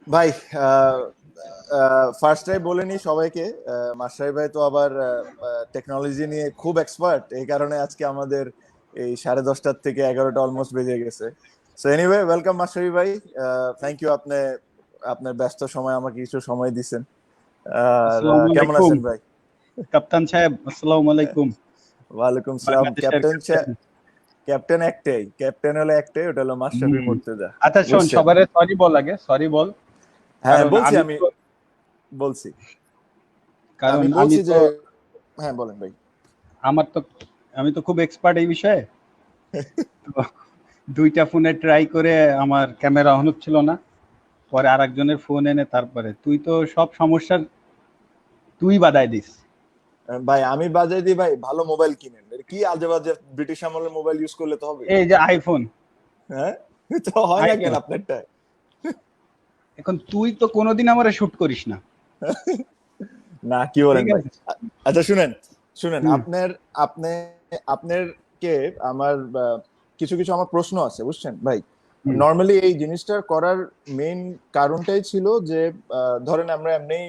ভাই, ফার্স্টে বলিনি সবাইকে, মাশরাফি ভাই তো আবার টেকনোলজি নিয়ে খুব এক্সপার্ট, এই কারণে আজকে আমাদের এই 10:30 থেকে 11টা অলমোস্ট বেজে গেছে। সো এনিওয়ে, ওয়েলকাম মাশরাফি ভাই। থ্যাংক ইউ, আপনি আপনার ব্যস্ত সময় আমাকে কিছু সময় দিছেন। আর আসসালামু কেমন আলাইকুম আছেন ভাই? কাপ্তান সাহেব, আসসালামু আলাইকুম। ওয়ালাইকুম সালাম। বাংলাদেশের ক্যাপ্টেন। ক্যাপ্টেন হলো একটাই, ওটা হলো মাশরাফি মুর্তজা। আচ্ছা শোন, বুঝছেন? সবারে সরি বল, আগে সরি বল। হ্যাঁ, কারণ বলছি আমি আমি তো বলছি কারণ আমি আমি বলছি তো যে হ্যাঁ, বলেন ভাই। আমার তো আমি তো খুব এক্সপার্ট এই বিষয়ে। তো দুইটা ফোনে ট্রাই করে আমার ক্যামেরা অন হচ্ছিল না, পরে আরেকজনের ফোন এনে তারপরে তুই তো সব সমস্যার তুই বাদায় দিস। ভাই আমি বাজাই দিই ভাই, ভালো মোবাইল কিনেন। এর কি আজে বাজে ব্রিটিশ আমলের মোবাইল ইউজ করলে তো হবে? এই যে আইফোন, হ্যাঁ, তো হয় না কেন আইফোন আপনারটা? এখন তুই তো কোনোদিন আমারে শুট করিস না। না, কি বলেন ঠিক ভাই? আছে। আচ্ছা, শুনেন শুনেন, হুম আপনার আপনি আপনার কে আমার কিছু কিছু আমার প্রশ্ন আছে, বুঝছেন ভাই? হুম নর্মালি এই জিনিসটা করার মেইন কারণটাই ছিল যে ধরেন আমরা এমনি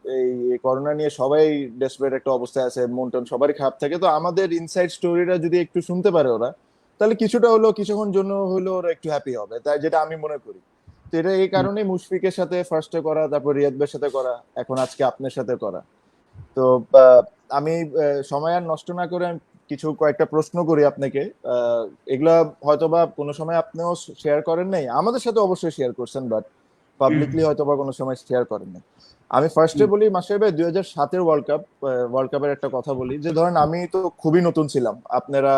এই করোনা নিয়ে সবাই ডেসপারেট একটা অবস্থায় আছে, মন টন সবারই খারাপ থাকে, তো আমাদের ইনসাইড স্টোরিটা যদি একটু শুনতে পারে ওরা, তাহলে কিছুটা হলো, কিছুক্ষণ জন্য হলো ওরা একটু হ্যাপি হবে, তাই যেটা আমি মনে করি। তো এটা এই হুম। কারণেই মুশফিকের সাথে ফার্স্টে করা, তারপর রিয়াদ ভাইয়ের সাথে করা, এখন আজকে আপনার সাথে করা। তো আহ, আমি সময় আর নষ্ট না করে আমি কিছু কয়েকটা প্রশ্ন করি আপনাকে। এগুলা হয়তোবা কোনো সময় আপনিও শেয়ার করেন নাই, আমাদের সাথে অবশ্যই শেয়ার করছেন, বাট পাবলিকলি হয়তোবা কোনো সময় শেয়ার করেন নাই। আমি ফার্স্টে হুম। বলি, মাসের ভাই 2007-এর ওয়ার্ল্ড কাপের একটা কথা বলি, যে ধরেন আমি তো খুবই নতুন ছিলাম, আপনারা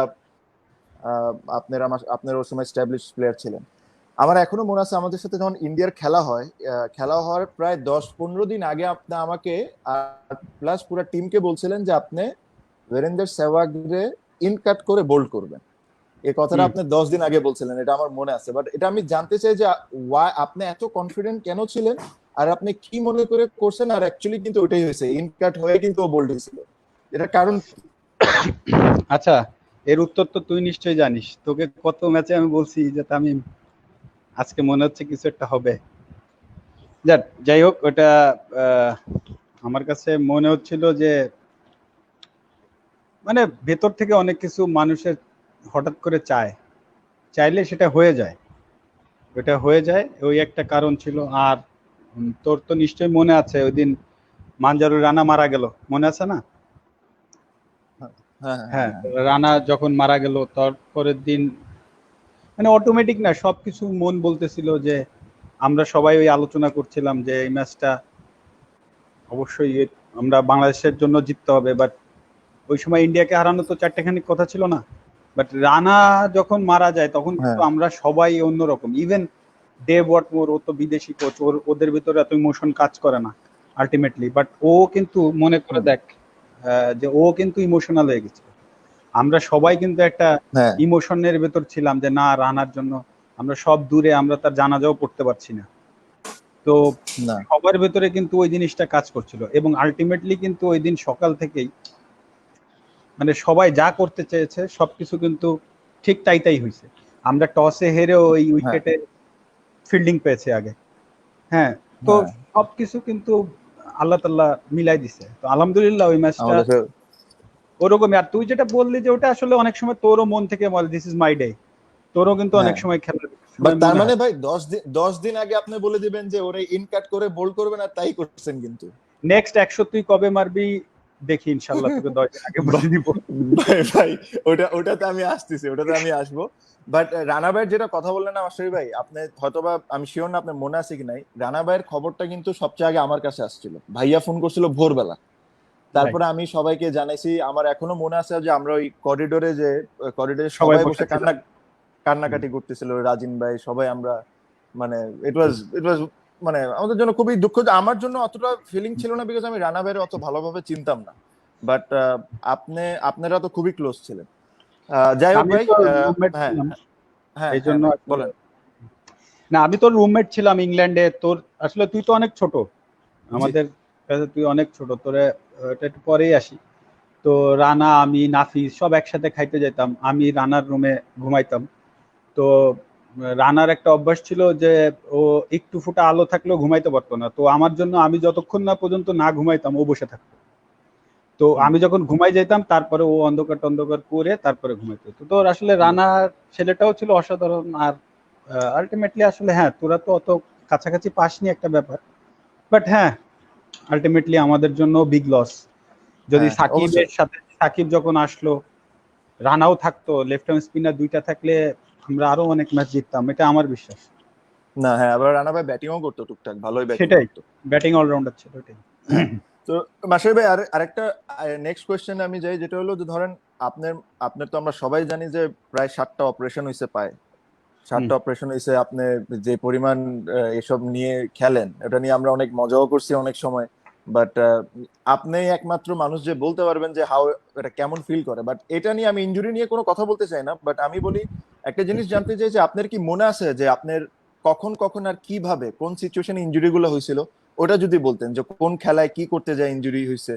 ওই সময় স্টাবলিশ প্লেয়ার ছিলেন। আমার এখনো মনে আছে, আমাদের সাথে যখন ইন্ডিয়ার খেলা হয়, খেলা হওয়ার প্রায় 10-15 দিন আগে আপনি আমাকে আর প্লাস পুরো টিমকে বলছিলেন যে আপনি বীরেন্দ্র সেহবাগকে ইন কাট করে বোল্ড করবেন। এই কথাটা হুম। আপনি 10 দিন আগে বলছিলেন, এটা আমার মনে আছে। বাট এটা আমি জানতে চাই যে ওয়াই আপনি এত কনফিডেন্ট কেন ছিলেন, আর আপনি কি মনে করে করছেন, আর অ্যাকচুয়ালি কিন্তু ওটাই হয়েছে, ইন কাট হয়ে কিন্তু ও বোল্ড হয়েছিল। এটা কারণ কি? আচ্ছা, এর উত্তর তো তুই নিশ্চয়ই জানিস। তোকে কত ম্যাচে আমি বলছি যে তামিম, আজকে মনে হচ্ছে কিছু একটা হবে। যাই হোক, ওটা আহ, আমার কাছে মনে হচ্ছিল যে মানে ভেতর থেকে অনেক কিছু মানুষের হঠাৎ করে চাইলে সেটা হয়ে যায়। ওটা হয়ে যায়, ওই একটা কারণ ছিল। আর তোর তো নিশ্চয়ই মনে আছে ওই দিন মানজারুল রানা মারা গেল, মনে আছে না? হ্যাঁ, হ্যাঁ, হ্যাঁ, হ্যাঁ, হ্যাঁ, রানা যখন মারা গেল তারপরের দিন মানে অটোমেটিক না, সবকিছু মন বলতেছিল যে আমরা সবাই ওই আলোচনা করছিলাম যে এই ম্যাচটা অবশ্যই আমরা বাংলাদেশের জন্য জিততে হবে। বাট ওই সময় ইন্ডিয়াকে হারানো তো চারটেখানি কথা ছিল না। বাট রানা যখন মারা যায় তখন কিন্তু হ্যাঁ, আমরা সবাই অন্যরকম। ইভেন ডেভ ওয়াটমোর, ও তো বিদেশি কোচ, ওদের ভিতরে এত ইমোশন কাজ করে না আলটিমেটলি। বাট ও কিন্তু মনে করে হুম, দেখ, যে ও কিন্তু ইমোশনাল হয়ে গেছে। আমরা সবাই কিন্তু একটা হ্যাঁ, ইমোশনের ভেতর ছিলাম যে না, রানার জন্য আমরা সব দূরে, আমরা তার জানাজাও পড়তে পারছি না। তো না, সবার ভেতরে কিন্তু ওই জিনিসটা কাজ করছিল, এবং আলটিমেটলি কিন্তু ওই দিন সকাল থেকেই মানে সবাই যা করতে চেয়েছে সবকিছু কিন্তু ঠিক তাই হয়েছে। আমরা টসে হেরে ওই হ্যাঁ, উইকেটে ফিল্ডিং পেয়েছে আগে। হ্যাঁ, তো হ্যাঁ, সবকিছু কিন্তু আল্লাহ তাল্লাহ মিলাই দিছে। তো আলহামদুলিল্লাহ ওই ম্যাচটা আমাদেরকে। ওরকমই। আর তুই যেটা বললি যে ওটা আসলে অনেক সময় তোরও মন থেকে বল, দিস ইজ মাই ডে। তোরও কিন্তু অনেক হ্যাঁ, সময় খেলার বাট সময় তার মনে মানে হয়। ভাই 10 দিন আগে আপনি বলে দিবেন যে ওরে ইন কাট করে বোল্ড করবেন, আর তাই করছেন কিন্তু। নেক্সট 100 তুই কবে মারবি দেখি, ইনশাল্লাহ তোকে 10 দিন আগে বলে বা- দিব। ভাই ভাই, ওটাতে আমি আসতেছি, ওটাতে আমি আসবো। বাট রানা ভাইয়ের যেটা কথা বললেন না মাস্টারি ভাই, আপনি হয়তোবা, আমি শিওর না আপনার মনে আছে কি নাই, রানা ভাইয়ের খবরটা কিন্তু সবচেয়ে আগে আমার কাছে আসছিল, ভাইয়া ফোন করছিল ভোরবেলা। রাইট। তারপরে আমি সবাইকে জানাইছি, আমার এখনো মনে আছে যে আমরা ওই করিডোরে সবাই সবাই বসে বসেছিলাম। কান্নাকাটি করতেছিল, রাজিন ভাই সবাই আমরা, মানে ইট ওয়াজ মানে আমাদের জন্য খুবই দুঃখ, যে আমার জন্য অতটা ফিলিং ছিল না, বিকজ আমি রানা ভাইয়ের অত ভালোভাবে চিনতাম না। বাট আপনারা তো খুবই ক্লোজ ছিলেন। যাই হোক আমি ভাই। তো রুমমেট হ্যাঁ, ছিলাম, হ্যাঁ, এই হ্যাঁ জন্য ভাই, আসলে বলেন। না, আমি তোর রুমমেট ছিলাম ইংল্যান্ডে। তোর আসলে তুই তো অনেক ছোট জি, আমাদের কাছে, তুই অনেক ছোট। তোরে এটা একটু পরেই আসি। তো রানা, আমি, নাফিস সব একসাথে খাইতে যেতাম, আমি রানার রুমে ঘুমাইতাম। তো রানার একটা অভ্যাস ছিল যে ও একটু ফুটা আলো থাকলেও ঘুমাইতে পারতো না, তো আমার জন্য আমি যতক্ষণ না পর্যন্ত না ঘুমাইতাম ও বসে থাকতো। তো হুম। আমি যখন ঘুমাই যেতাম তারপরে ও অন্ধকার টন্ধকার করে তারপরে ঘুমাইতো। তো তোর আসলে রানার ছেলেটাও ছিল অসাধারণ। আর আলটিমেটলি আসলে হ্যাঁ, তোরা তো অত কাছাকাছি পাসনি একটা ব্যাপার, বাট হ্যাঁ আলটিমেটলি আমাদের জন্য বিগ লস। যদি হ্যাঁ, সাকিবের অবশ্যই। সাথে সাকিব যখন আসলো, রানাও থাকতো, লেফট হ্যান্ড স্পিনার দুইটা থাকলে আমরা আরো অনেক ম্যাচ জিততাম, এটা আমার বিশ্বাস। না, হ্যাঁ, আবার রানা ভাই ব্যাটিংও করতো টুকটাক, ভালোই ব্যাটিং সেটাই, করতো। ব্যাটিং অলরাউন্ডার ছিল এটাই। হ্যাঁ। তো মাসুদ ভাই, আরেকটা নেক্সট কোয়েশ্চেন আমি যাই, যেটা হলো যে ধরেন আপনার আপনার তো আমরা সবাই জানি যে প্রায় 7টা অপারেশন হয়েছে পায়। হুম। 7টা অপারেশন হয়েছে, আপনি যে পরিমাণ এসব নিয়ে খেলেন, এটা নিয়ে আমরা অনেক মজাও করছি অনেক সময়। বাট আপনি একমাত্র মানুষ যে বলতে পারবেন যে হাউ এটা কেমন ফিল করে। বাট এটা নিয়ে আমি ইনজুরি নিয়ে কোনো কথা বলতে চাই না, বাট আমি বলি একটা জিনিস জানতে চাই যে আপনার কি মনে আছে যে আপনার কখন কখন আর কিভাবে কোন সিচুয়েশনে ইনজুরি গুলো হয়েছিল, ওটা যদি বলতেন যে কোন খেলায় কি করতে যায় ইনজুরি হয়েছে,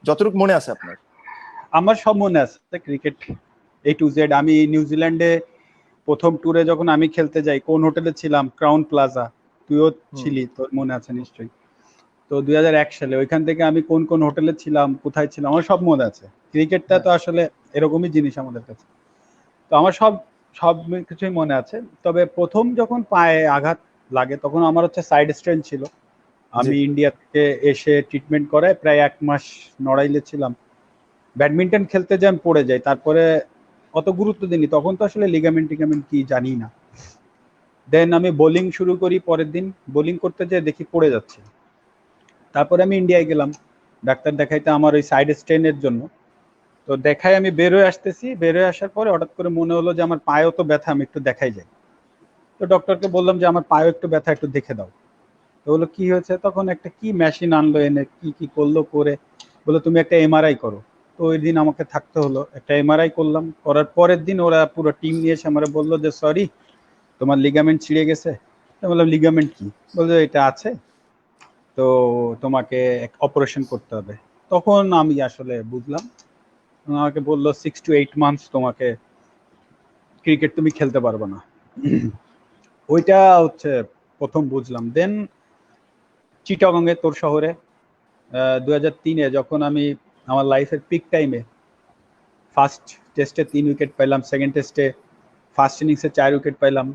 যতটুকু মনে আছে আপনার। আমার সব মনে আছে ক্রিকেট A to Z। আমি নিউজিল্যান্ডে প্রথম ট্যুরে যখন আমি খেলতে যাই, কোন হোটেলে ছিলাম, ক্রাউন প্লাজা, তুইও হুম। ছিলি, তোর মনে আছে নিশ্চয়ই। তো 2001 সালে ওইখান থেকে আমি কোন কোন হোটেলে ছিলাম, কোথায় ছিলাম, আমার সব মনে আছে। ক্রিকেটটা হ্যাঁ। তো আসলে এরকমই জিনিস আমাদের কাছে। তো আমার সব সব কিছুই মনে আছে। তবে প্রথম যখন পায়ে আঘাত লাগে তখন আমার হচ্ছে সাইড স্ট্রেন ছিল। জি। আমি ইন্ডিয়া থেকে এসে ট্রিটমেন্ট করায় প্রায় 1 মাস নড়াইলে ছিলাম। ব্যাডমিন্টন খেলতে যাই, আমি পড়ে যাই, তারপরে অত গুরুত্ব দিইনি, তখন তো আসলে লিগামেন্ট টিগামেন্ট কি জানি না। দেন আমি বোলিং শুরু করি, পরের দিন বোলিং করতে যেয়ে দেখি পড়ে যাচ্ছে। তারপরে আমি ইন্ডিয়ায় গেলাম ডাক্তার দেখাইতে আমার ওই সাইড স্ট্রেনের জন্য। তো দেখাই আমি বের হয়ে আসতেছি, বের হয়ে আসার পরে হঠাৎ করে মনে হলো যে আমার পায়েও তো ব্যথা, আমি একটু দেখাই যাই। তো ডক্টরকে বললাম যে আমার পায়েও একটু ব্যথা, একটু দেখে দাও। তো বললো কি হয়েছে, তখন একটা কি মেশিন আনলো এনে, কি কি করলো করে বললো তুমি একটা এমআরআই করো। তো ওই দিন আমাকে থাকতে হলো, একটা এমআরআই করলাম। করার পরের দিন ওরা পুরো টিম নিয়ে এসে আমার বললো যে সরি, তোমার লিগামেন্ট ছিঁড়ে গেছে। তো বললাম লিগামেন্ট কি, বললো এটা আছে, তো তোমাকে অপারেশন করতে হবে। তখন আমি আসলে বুঝলাম। আমাকে বললো 6 to 8 months তোমাকে ক্রিকেট তুমি খেলতে পারবে না। ওইটা হচ্ছে প্রথম বুঝলাম। দেন চিটাগংয়ে, তোর শহরে, 2003-এ যখন আমি আমার লাইফের পিক টাইমে ফার্স্ট টেস্টে 3 উইকেট পাইলাম, সেকেন্ড টেস্টে ফার্স্ট ইনিংসে 4 উইকেট পাইলাম,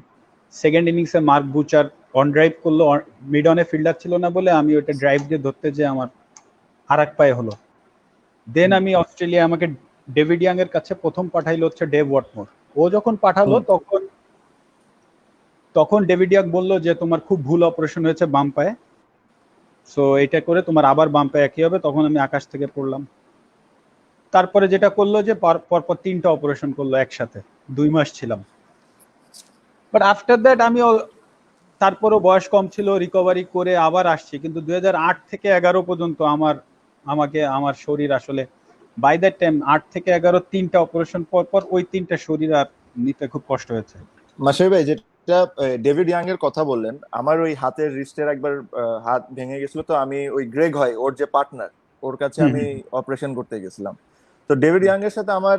সেকেন্ড ইনিংসে মার্ক বুচার অন ড্রাইভ করলো, মিড অনে ফিল্ডার ছিল না বলে আমি ওইটা ড্রাইভ দিয়ে ধরতে যে আমার আর এক পায়ে হলো। দেন হুম। আমি অস্ট্রেলিয়া, আমাকে ডেভিড ইয়াং এর কাছে প্রথম পাঠাইলো হচ্ছে ডেভ ওয়াটমোর। ও যখন পাঠালো হুম। তখন তখন ডেভিড ইয়াং বললো যে তোমার খুব ভুল অপারেশন হয়েছে বাম পায়ে, সো এটা করে তোমার আবার বাম পায়ে একই হবে। তখন আমি আকাশ থেকে পড়লাম। তারপরে যেটা করলো যে পরপর 3টা অপারেশন করলো একসাথে, 2 মাস ছিলাম। বাট আফটার দ্যাট আমি তারপরও বয়স কম ছিল, রিকভারি করে আবার আসছি। কিন্তু 2008 থেকে 11 পর্যন্ত আমার শরীর আসলে, বাই দ্যাট টাইম 8 থেকে 11 3টা অপারেশন পর পর ওই 3টা শরীর আর নিতে খুব কষ্ট হয়েছে। মাসুদ ভাই, যেটা ডেভিড ইয়াং এর কথা বললেন, আমার ওই হাতের রিস্টের একবার হাত ভেঙে গেছিল, তো আমি ওই গ্রেগ হয় ওর যে পার্টনার, ওর কাছে হুম আমি হুম অপারেশন করতে গেছিলাম। তো ডেভিড হুম ইয়াং এর সাথে আমার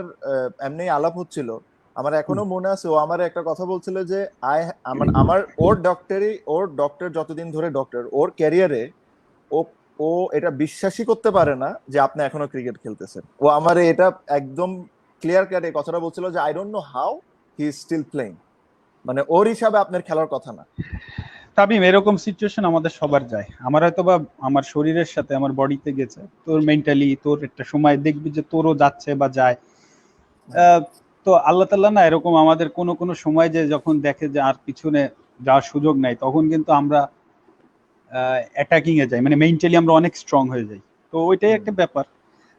এমনি আলাপ হচ্ছিল। আমার হুম এখনো মনে আছে, ও আমার একটা কথা বলছিল যে আমার ওর ডক্টর যতদিন ধরে ডক্টর ওর ক্যারিয়ারে, ও ও এটা বিশ্বাসই করতে পারে না যে আপনি এখনো ক্রিকেট খেলতেছেন। ও আমার এটা একদম ক্লিয়ার কাট এই কথাটা বলছিল যে I don't know how he is still playing, মানে ওর হিসাবে আপনার খেলার কথা না। তামিম, এরকম সিচুয়েশন আমাদের সবার যায়। আমার হয়তো বা আমার শরীরের সাথে আমার বডিতে গেছে, তোর মেন্টালি তোর একটা সময় দেখবি যে তোরও যাচ্ছে বা যায়। হ্যাঁ। আহ, তো আল্লাহ তাল্লাহ না এরকম আমাদের কোনো কোনো সময় যে যখন দেখে যে আর পিছনে যাওয়ার সুযোগ নাই, তখন কিন্তু আমরা অ্যাটাকিং এ যাই, মানে মেন্টালি আমরা অনেক স্ট্রং হয়ে যাই। তো ওইটাই হুম। একটা ব্যাপার।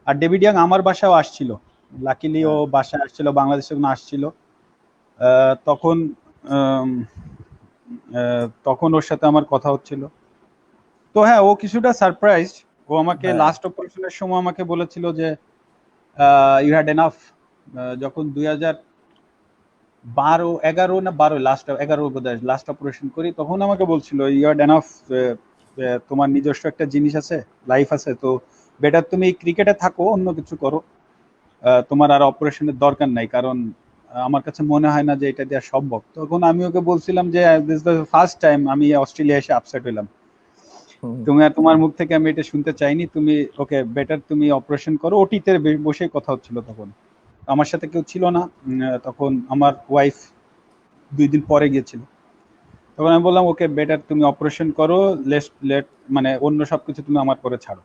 আর ডেভিড ইয়াং আমার বাসাও আসছিল, লাকিলি ও হ্যাঁ। বাসায় আসছিল, বাংলাদেশে যখন আসছিল তখন আম, তখন ওর সাথে আমার কথা হচ্ছিল। তো হ্যাঁ, ও কিছুটা সারপ্রাইজ। ও আমাকে হ্যাঁ। লাস্ট অপারেশনের সময় আমাকে বলেছিল যে ইউ হ্যাড এনাফ। যখন 2012 11 না 12, লাস্ট 11 বোধহয় লাস্ট অপারেশন করি, তখন আমাকে বলছিল ইউ হ্যাড এনাফ, তোমার নিজস্ব একটা জিনিস আছে, লাইফ আছে, তো বেটার তুমি ক্রিকেটে থাকো, অন্য কিছু করো, তোমার আর অপারেশনের দরকার নাই। কারণ আমার কাছে মনে হয় না যে এটা দেওয়া সম্ভব। তখন আমি ওকে বলছিলাম যে দিস দ্য ফার্স্ট টাইম আমি অস্ট্রেলিয়া এসে আপসেট হইলাম, হুম, তুমি আর তোমার মুখ থেকে আমি এটা শুনতে চাইনি, তুমি ওকে বেটার তুমি অপারেশন করো। ওটিতে বসে কথা হচ্ছিল তখন, আমার সাথে কেউ ছিল না। তখন আমার ওয়াইফ 2 দিন পরে গিয়েছিল। তখন আমি বললাম ওকে বেটার তুমি অপারেশন করো, লেট মানে অন্য সবকিছু তুমি আমার পরে ছাড়ো।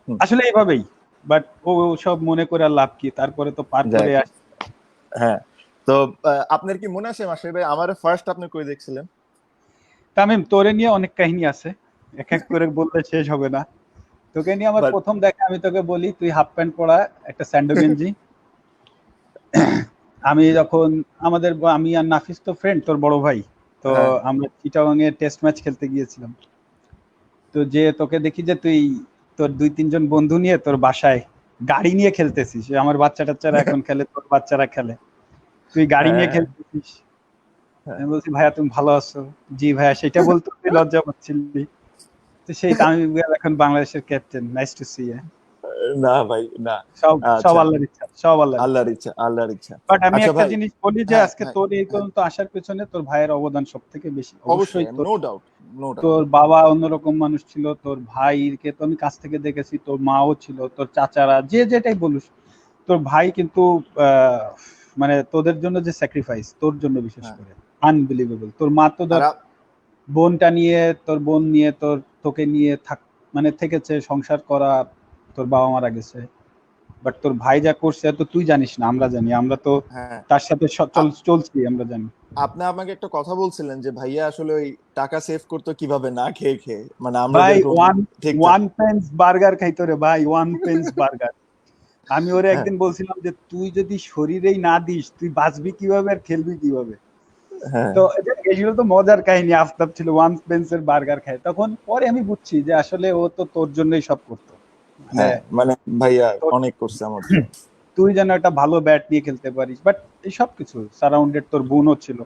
হুম। আসলে এইভাবেই। বাট ও সব মনে করে আর লাভ কি, তারপরে তো পার করে যাক, হ্যাঁ। তো আপনার কি মনে আছে মাসুদ ভাই আমার ফার্স্ট আপনি কই দেখছিলেন? তামিম, তোরে নিয়ে অনেক কাহিনী আছে, এক এক করে বলতে শেষ হবে না। তোকে নিয়ে আমার বাট প্রথম দেখা, আমি তোকে বলি তুই হাফ প্যান্ট পরা, একটা স্যান্ডো গেঞ্জি। আমি যখন আমি আর নাফিস তো ফ্রেন্ড, তোর বড় ভাই। তো হ্যাঁ, আমরা চিটাগাং এ টেস্ট ম্যাচ খেলতে গিয়েছিলাম। তো যে তোকে দেখি যে তুই তোর 2-3 জন বন্ধু নিয়ে তোর বাসায় গাড়ি নিয়ে খেলতেছিস, আমার বাচ্চা টাচ্চারা এখন খেলে, তোর বাচ্চারা খেলে, তুই গাড়ি নিয়ে হ্যাঁ, খেলতেছিস। হ্যাঁ। আমি বলছি ভাইয়া তুমি ভালো আছো? জি ভাইয়া, সেটা বলতে তুই লজ্জা পাচ্ছিলি। তো সেই তামিম ইকবাল এখন বাংলাদেশের ক্যাপ্টেন, নাইস টু সি। না ভাই, না। সব সব আচ্ছা, আল্লাহর ইচ্ছা, সব আল্লাহর ইচ্ছা। আল্লাহর ইচ্ছা, আল্লাহর ইচ্ছা। বাট আমি আচ্ছা একটা ভাই, জিনিস বলি যে হ্যাঁ, আজকে হ্যাঁ, তোর এই হ্যাঁ, পর্যন্ত আসার পেছনে তোর ভাইয়ের অবদান সব থেকে বেশি। অবশ্যই, অবশ্যই তোর, নো ডাউট, নো ডাউট। তোর বাবা অন্যরকম মানুষ ছিল, তোর ভাইকে তো আমি কাছ থেকে দেখেছি, তোর মাও ছিল, তোর চাচারা যে যেটাই বলুস, তোর ভাই কিন্তু আহ, মানে তোদের জন্য যে স্যাক্রিফাইস, তোর জন্য বিশেষ হ্যাঁ। করে আনবিলিভেবল। তোর মা তো আর ধর বোনটা নিয়ে, তোর বোন নিয়ে, তোকে নিয়ে মানে থেকেছে, সংসার করা, তোর বাবা মারা গেছে। বাট তোর ভাই যা করছে তো তুই জানিস না, আমরা জানি, আমরা তো হ্যাঁ, তার সাথে চলছি, আমরা জানি। আপনি আমাকে একটা কথা বলছিলেন যে ভাইয়া আসলে ওই টাকা সেভ করতো কিভাবে না খেয়ে খেয়ে, মানে আমরা ভাই যেরকম ওয়ান ঠিকঠাক। ওয়ান পেন্স বার্গার খাইতো রে ভাই, ওয়ান পেন্স বার্গার। আমি ওরে হ্যাঁ, একদিন বলছিলাম যে তুই যদি শরীরেই না দিস তুই বাঁচবি কিভাবে আর খেলবি কিভাবে। হ্যাঁ, তো এগুলো তো মজার কাহিনী। আফতাব ছিল ওয়ান পেন্সের বার্গার খায়, তখন পরে আমি বুঝছি যে আসলে ও তো তোর জন্যই সব করতো। মানে হ্যাঁ, মানে ভাইয়া তোর, অনেক করছে আমার জন্য। তুই যেন একটা ভালো ব্যাট নিয়ে খেলতে পারিস, বাট এই সব কিছু সারাউন্ডেড তোর বোনও ছিল।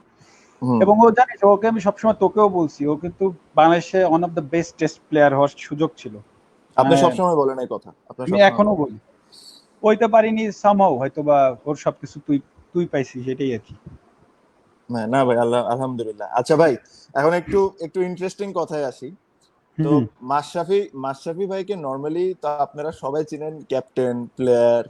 হুম। এবং ও জানিস, ওকে আমি সবসময় তোকেও বলছি, ও কিন্তু বাংলাদেশে one of the best test player হওয়ার সুযোগ ছিল। আপনি মানে সবসময় বলেন এই কথা, আপনি আমি সবসময় এখনো বলেন। বলি, ওইতে পারিনি সামহাও, হয়তো বা ওর সবকিছু তুই তুই পাইছিস, সেটাই আর কি। হ্যাঁ, না ভাই, আল্লাহ আলহামদুলিল্লাহ। আচ্ছা ভাই, এখন একটু একটু ইন্টারেস্টিং কথায় আসি। তো হুম। মাশরাফি ভাইকে নর্মালি তো আপনারা সবাই চিনেন, ক্যাপ্টেন, প্লেয়ার।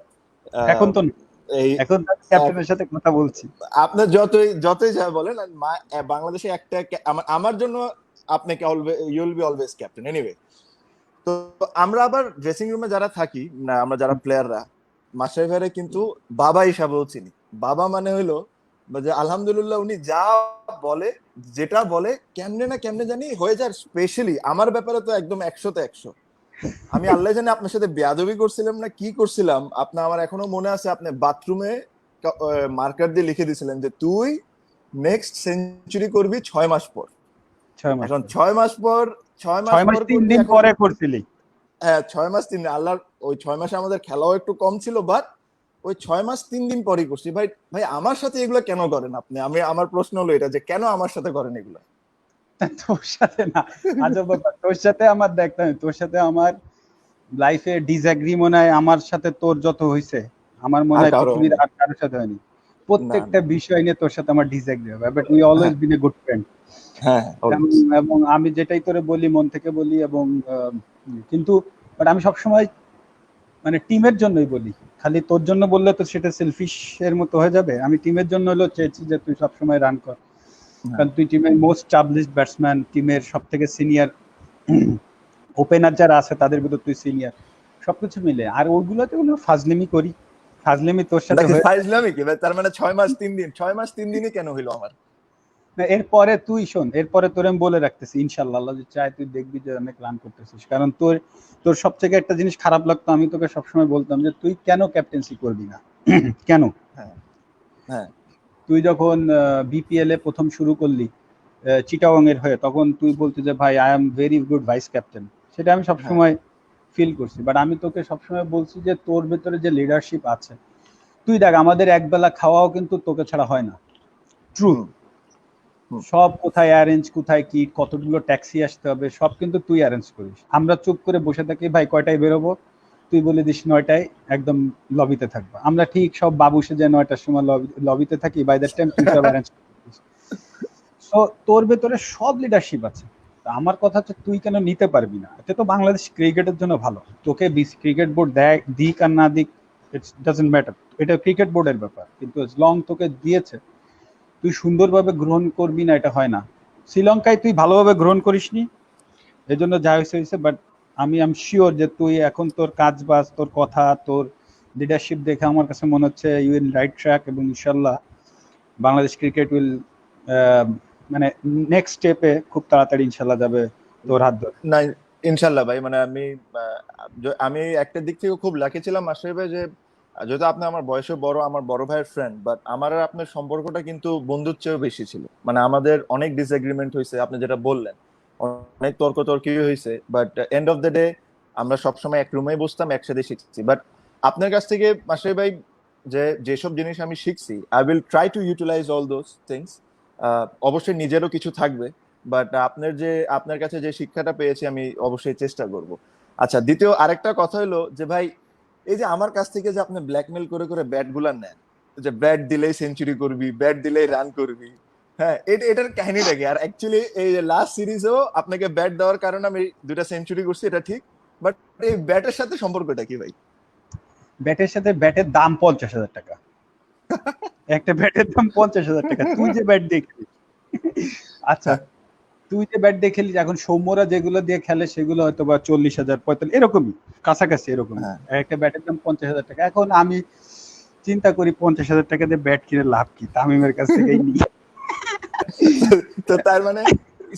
এখন তো না, এই এখন তো ক্যাপ্টেনের সাথে কথা বলছি। আপনার যতই যতই যা বলেন, আর বাংলাদেশে একটা আমার আমার জন্য আপনাকে you'll be always captain anyway. তো আমরা আবার ড্রেসিং রুমে যারা থাকি না, আমরা যারা প্লেয়াররা মাশরাফি ভাইরে কিন্তু বাবা হিসাবেও চিনি। বাবা মানে হইলো যে আলহামদুলিল্লাহ উনি যা বলে, যেটা বলে কেমনে না কেমনে জানি হয়ে যায়। স্পেশালি আমার ব্যাপারে তো একদম 100-তে 100। আমি আল্লাহ জানি আপনার সাথে বেয়াদবি করছিলাম না কি করছিলাম, আপনার আমার এখনো মনে আছে, আপনি বাথরুমে মার্কার দিয়ে লিখে দিয়েছিলেন যে তুই নেক্সট সেঞ্চুরি করবি 6 মাস পর। 6 মাস এখন পরে, 6 মাস পর, 6 মাস 6 মাস পর 3 করবি দিন এখন। পরে করছিলি। হ্যাঁ, 6 মাস 3 দিন, আল্লাহর ওই 6 মাসে আমাদের খেলাও একটু কম ছিল, বাট ওই 6 মাস 3 দিন পরই করছি। ভাই ভাই আমার সাথে এগুলো কেন করেন আপনি? আমার প্রশ্ন হলো এটা যে কেন আমার সাথে করেন এগুলো? তোর সাথে না, আজব ব্যাপার। তোর সাথে আমার দেখতাম, তোর সাথে আমার লাইফে ডিসএগ্রি মনে হয় আমার সাথে তোর যত হয়েছে, আমার মনে আর হয় কারো পৃথিবীর নেই। আর কারোর সাথে হয়নি। না, প্রত্যেকটা না। বিষয় নিয়ে তোর সাথে আমার ডিসএগ্রি হবে, বাট উই হ্যাঁ, always been a good friend. হ্যাঁ, এবং অলওয়েজ। এবং আমি যেটাই তোরে বলি মন থেকে বলি, এবং কিন্তু বাট আমি সবসময় মানে টিমের জন্যই বলি। খালি তোর জন্য বললে তো সেটা সেলফিশ এর মতো হয়ে যাবে। আমি টিমের জন্য হলেও চেয়েছি যে তুই সবসময় রান কর, হ্যাঁ, কারণ তুই টিমের মোস্ট স্টাবলিশড ব্যাটসম্যান, টিমের সব থেকে সিনিয়র ওপেনার যারা আছে তাদের ভিতর তুই সিনিয়র, সবকিছু মিলে। আর ওগুলোতে ওগুলো ফাজলিমি করি, ফাজলিমি তোর সাথে নাকি হয়ে। ফাইজলামি কি ভাই? তার মানে 6 মাস 3 দিন, 6 মাস 3 দিনই কেন হইলো আমার? না, এরপরে তুই শোন, এরপরে তোর আমি বলে রাখতেছি ইনশাল্লাহ, আল্লাহ যদি চায় তুই দেখবি যে অনেক রান করতেছিস। কারণ তোর তোর সব থেকে একটা জিনিস খারাপ লাগতো, আমি তোকে সবসময় বলতাম যে তুই কেন ক্যাপ্টেন্সি করবি না। কেন? হ্যাঁ, হ্যাঁ, তুই যখন বিপিএল এ প্রথম শুরু করলি চিটাগং এর হয়ে, তখন তুই বলতে যে ভাই I am very good vice captain, সেটা আমি হ্যাঁ। সবসময় ফিল করছি। বাট আমি তোকে সবসময় বলছি যে তোর ভেতরে যে লিডারশিপ আছে, তুই দেখ আমাদের একবেলা খাওয়াও কিন্তু তোকে ছাড়া হয় না। ট্রুথ, হুম, হুম। সব কোথায় অ্যারেঞ্জ, কোথায় কি, কতগুলো ট্যাক্সি আসতে হবে, সব কিন্তু তুই অ্যারেঞ্জ করিস। আমরা চুপ করে বসে থাকি, ভাই কয়টায় বেরোবো, তুই বলে দিস 9টায় একদম লবিতে থাকবা, আমরা ঠিক সব বাবু সেজে 9টার সময় লবিতে থাকি, বাই দ্যাট টাইম তুই সব অ্যারেঞ্জ করছিস। সো তোর ভেতরে সব লিডারশিপ আছে। তা আমার কথা হচ্ছে তুই কেন নিতে পারবি না? এটা তো বাংলাদেশ ক্রিকেটের জন্য ভালো। তোকে ক্রিকেট বোর্ড দেয়, দিক আর না দিক, ইটস ডাজন্ট ম্যাটার, এটা ক্রিকেট বোর্ডের ব্যাপার, কিন্তু as long তোকে দিয়েছে তুই সুন্দরভাবে গ্রহণ করবি না, এটা হয় না। শ্রীলঙ্কায় তুই ভালোভাবে গ্রহণ করিসনি, এই জন্য যা হয়েছে হয়েছে, বাট আমি আম শিওর যে তুই এখন তোর কাজ বাজ, তোর কথা, তোর লিডারশিপ দেখে আমার কাছে মনে হচ্ছে ইউ ইন রাইট ট্র্যাক, এবং ইনশাল্লাহ বাংলাদেশ ক্রিকেট উইল মানে নেক্সট স্টেপে খুব তাড়াতাড়ি ইনশাল্লাহ যাবে তোর হাত ধরে। না, ইনশাল্লাহ ভাই, মানে আমি একটা দিক থেকে খুব লাকি ছিলাম মাস্টার ভাই, যে যেহেতু আপনি আমার বয়সে বড়, আমার বড় ভাইয়ের ফ্রেন্ড, বাট আমার আর আপনার সম্পর্কটা কিন্তু বন্ধুর চেয়েও বেশি ছিল। মানে আমাদের অনেক ডিসএগ্রিমেন্ট হয়েছে, আপনি যেটা বললেন, অনেক তর্কতর্কি হয়েছে, but end of the day আমরা সবসময় এক রুমেই বসতাম, একসাথে শিখছি। বাট আপনার কাছ থেকে মাস্টার ভাই যেসব জিনিস আমি শিখছি, I will try to utilize all those things. অবশ্যই নিজেরও কিছু থাকবে, বাট আপনার কাছে যে শিক্ষাটা পেয়েছি আমি অবশ্যই চেষ্টা করব। আচ্ছা, দ্বিতীয় আরেকটা কথা হলো যে ভাই, এই যে আমার কাছ থেকে যে আপনি ব্ল্যাকমেল করে করে ব্যাট গুলা নেন, যে ব্যাট দিলেই সেঞ্চুরি করবি, ব্যাট দিলেই রান করবি, হ্যাঁ, এটার কাহিনীটা কি? আর অ্যাকচুয়ালি এই লাস্ট সিরিজেও আপনাকে ব্যাট দেওয়ার কারণে আমি 2টা সেঞ্চুরি করছি, এটা ঠিক, বাট এই ব্যাটের সাথে সম্পর্কটা কি ভাই? ব্যাটের সাথে ব্যাটের দাম 50,000 টাকা, একটা ব্যাটের দাম 50,000 টাকা। তুই যে ব্যাট দিয়ে খেলিস, আচ্ছা তুই যে ব্যাট দিয়ে খেলিস, এখন সৌম্যরা যেগুলো দিয়ে খেলে সেগুলো হয়তো বা 40,000 45 এরকমই কাছাকাছি, এরকম হ্যাঁ। একটা ব্যাটের দাম 50,000 টাকা। এখন আমি চিন্তা করি 50,000 টাকা দিয়ে ব্যাট কিনে লাভ কি, তামিমের কাছ থেকেই নিই। তো তার মানে